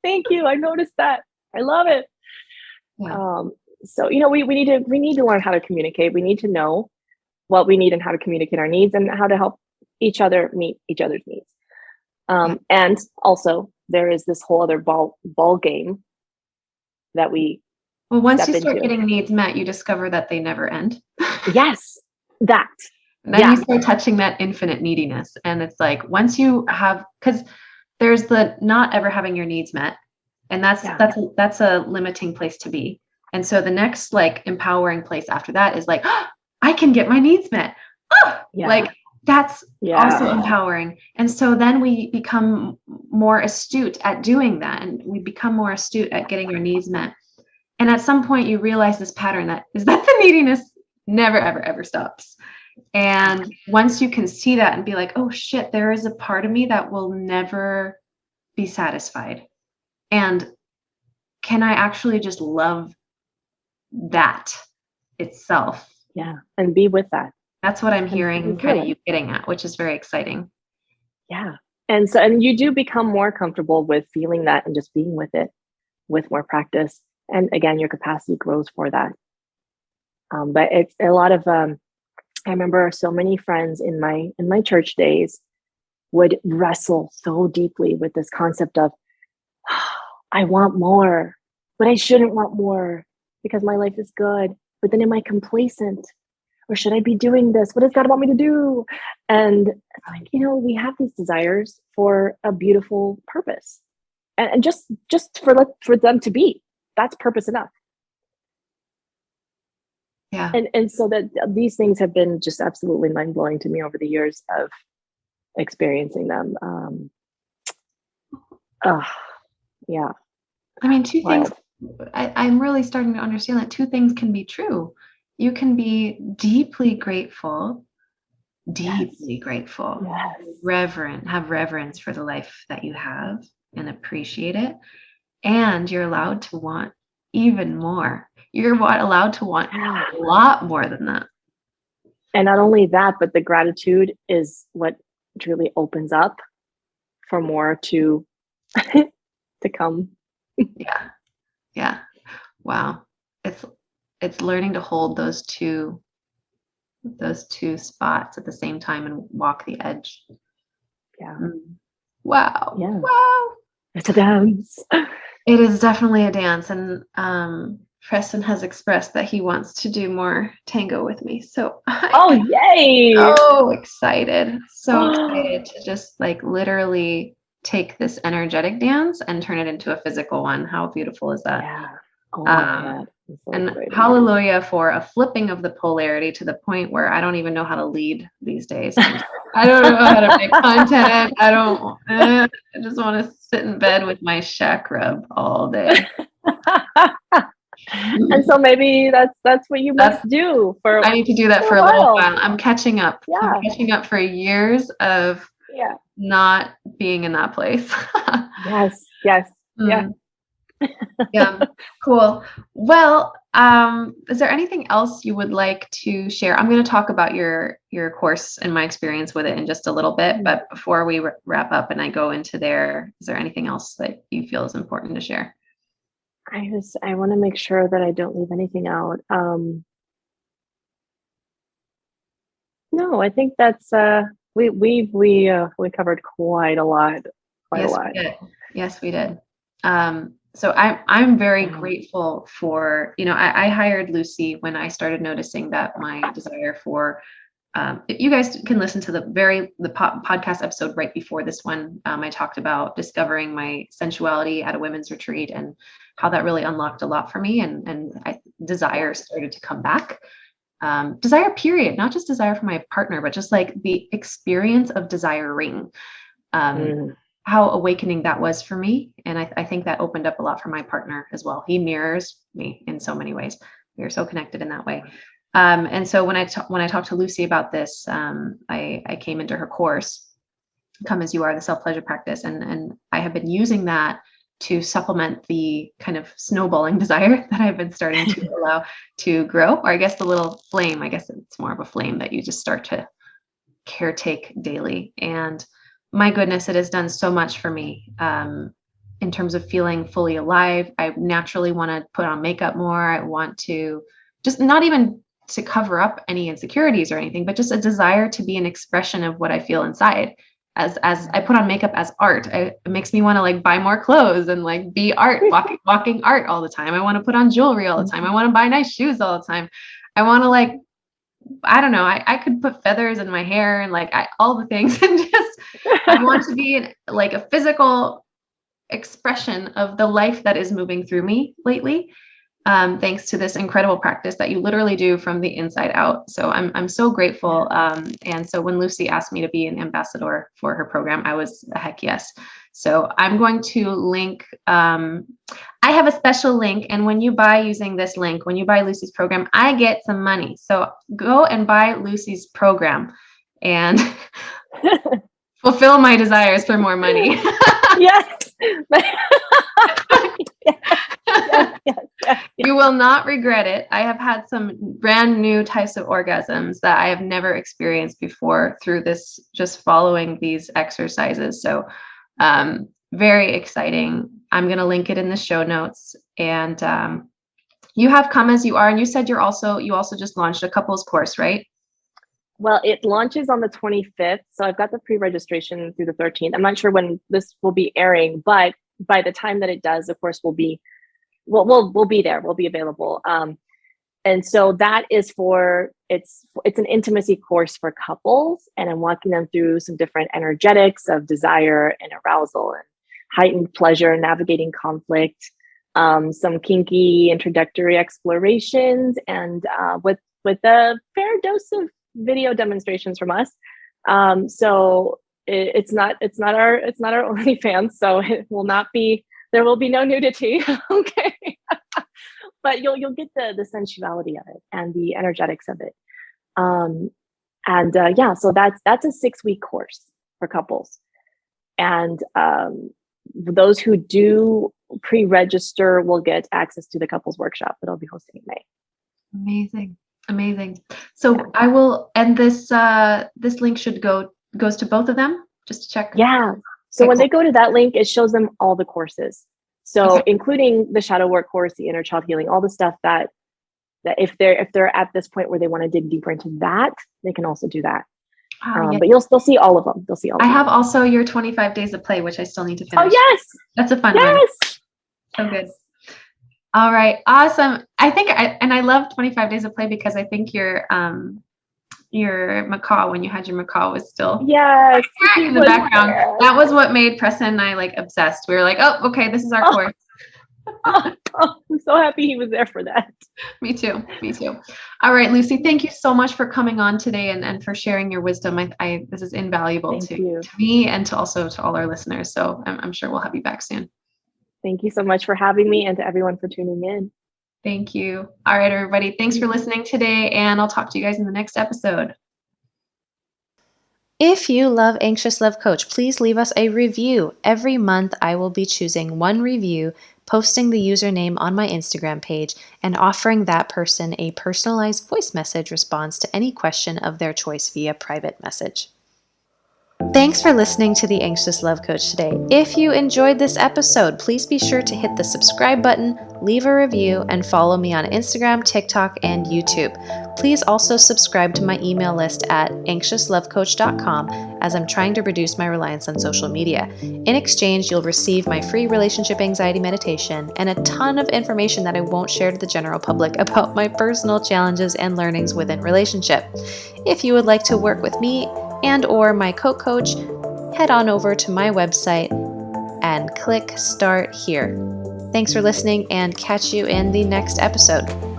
Thank you. I noticed that. I love it. Yeah. So, we need to learn how to communicate. We need to know what we need and how to communicate our needs and how to help each other meet each other's needs. And also there is this whole other ball game that we once you step start into. getting needs met, you discover that they never end. Yes, that. And then you start touching that infinite neediness. And it's like, once you have, because there's the not ever having your needs met. And that's a limiting place to be. And so the next like empowering place after that is like, oh, I can get my needs met. Oh, like that's also empowering. And so then we become more astute at doing that. And we become more astute at getting our needs met. And at some point you realize this pattern that the neediness never, ever, ever stops. And once you can see that and be like, oh shit, there is a part of me that will never be satisfied. And can I actually just love that itself? Yeah. And be with that. That's what I'm hearing kind of you getting at, which is very exciting. Yeah. And you do become more comfortable with feeling that and just being with it with more practice. And again, your capacity grows for that. But it's a lot of, I remember so many friends in my church days would wrestle so deeply with this concept of, I want more, but I shouldn't want more because my life is good. But then am I complacent? Or should I be doing this? What does God want me to do? And it's like, we have these desires for a beautiful purpose. And just for them to be, that's purpose enough. Yeah. And so that these things have been just absolutely mind-blowing to me over the years of experiencing them. Yeah. I mean, two things. I'm really starting to understand that two things can be true. You can be deeply grateful, yes. Have reverence for the life that you have and appreciate it. And you're allowed to want even more. You're allowed to want a lot more than that. And not only that, but the gratitude is what truly opens up for more to come. Yeah. Wow. It's learning to hold those two spots at the same time and walk the edge. Yeah. Wow. Yeah. Wow. It's a dance. It is definitely a dance. And Preston has expressed that he wants to do more tango with me. So yay! So excited to just like literally take this energetic dance and turn it into a physical one. How beautiful is that? Yeah. Oh my God. So and exciting. Hallelujah for a flipping of the polarity to the point where I don't even know how to lead these days. I don't know how to make content. I just want to sit in bed with my shack rub all day. And so maybe that's what you must do for. I need to do that for a little while. I'm catching up. Yeah. I'm catching up for years of not being in that place. Yes. Yeah. Yeah, cool. Well, is there anything else you would like to share? I'm going to talk about your course and my experience with it in just a little bit, but before we wrap up and I go into there, is there anything else that you feel is important to share? I want to make sure that I don't leave anything out. No, I think that's we covered quite a lot, quite a Yes, lot. we did. Yes, we did. So I'm very Wow. grateful for, I hired Luci when I started noticing that my desire for, you guys can listen to the podcast episode right before this one. I talked about discovering my sensuality at a women's retreat and how that really unlocked a lot for me, and desire started to come back. Desire, period, not just desire for my partner, but just like the experience of desiring. Mm. How awakening that was for me. And I think that opened up a lot for my partner as well. He mirrors me in so many ways. We are so connected in that way. And so when I talked to Luci about this, I came into her course, Come As You Are, the self-pleasure practice. And I have been using that to supplement the kind of snowballing desire that I've been starting to allow to grow. Or I guess the little flame, I guess it's more of a flame that you just start to caretake daily. And my goodness, it has done so much for me in terms of feeling fully alive. I naturally want to put on makeup more. I want to just not even to cover up any insecurities or anything, but just a desire to be an expression of what I feel inside. As I put on makeup as art, it makes me want to like buy more clothes and like be art, walking art all the time. I want to put on jewelry all the time. I want to buy nice shoes all the time. I want to like, I don't know. I could put feathers in my hair and like all the things, and just I want to be like a physical expression of the life that is moving through me lately. Thanks to this incredible practice that you literally do from the inside out. So I'm so grateful. And so when Luci asked me to be an ambassador for her program, I was a heck yes. So I'm going to link. I have a special link, and when you buy using this link, when you buy Luci's program, I get some money. So go and buy Luci's program and fulfill my desires for more money. Yes. Yes. You will not regret it. I have had some brand new types of orgasms that I have never experienced before through this, just following these exercises. So very exciting. I'm going to link it in the show notes. And you have Come As You Are, and you said you also just launched a couples course, right? Well, it launches on the 25th. So I've got the pre-registration through the 13th. I'm not sure when this will be airing, but by the time that it does, of course, we'll be there. We'll be available. And so that is it's an intimacy course for couples, and I'm walking them through some different energetics of desire and arousal and heightened pleasure, navigating conflict, some kinky introductory explorations, and with a fair dose of video demonstrations from us. So it's not our OnlyFans, so it will not be. There will be no nudity. Okay. But you'll get the sensuality of it and the energetics of it. So that's a 6-week course for couples. And those who do pre-register will get access to the couples workshop that I'll be hosting in May. Amazing. So I will, and this link goes to both of them, just to check. Yeah. So when they go to that link, it shows them all the courses. So including the shadow work course, the inner child healing, all the stuff that if they're at this point where they want to dig deeper into that, they can also do that. But you'll still see all of them. They'll see all of them. I have also your 25 days of play, which I still need to finish. Oh, yes. That's a fun one. So good. All right. Awesome. I love 25 days of play because I think your macaw, when you had your macaw, was still in the background. There. That was what made Preston and I like obsessed. We were like, oh, okay, this is our course. I'm so happy he was there for that. Me too. All right, Luci, thank you so much for coming on today and for sharing your wisdom. This is invaluable to me and to all our listeners. So I'm sure we'll have you back soon. Thank you so much for having me, and to everyone for tuning in. Thank you. All right, everybody. Thanks for listening today, and I'll talk to you guys in the next episode. If you love Anxious Love Coach, please leave us a review. Every month, I will be choosing one review, posting the username on my Instagram page, and offering that person a personalized voice message response to any question of their choice via private message. Thanks for listening to the Anxious Love Coach today. If you enjoyed this episode, please be sure to hit the subscribe button, leave a review, and follow me on Instagram, TikTok, and YouTube. Please also subscribe to my email list at anxiouslovecoach.com, as I'm trying to reduce my reliance on social media. In exchange, you'll receive my free relationship anxiety meditation and a ton of information that I won't share to the general public about my personal challenges and learnings within relationship. If you would like to work with me and or my co-coach, head on over to my website and click Start Here. Thanks for listening, and catch you in the next episode.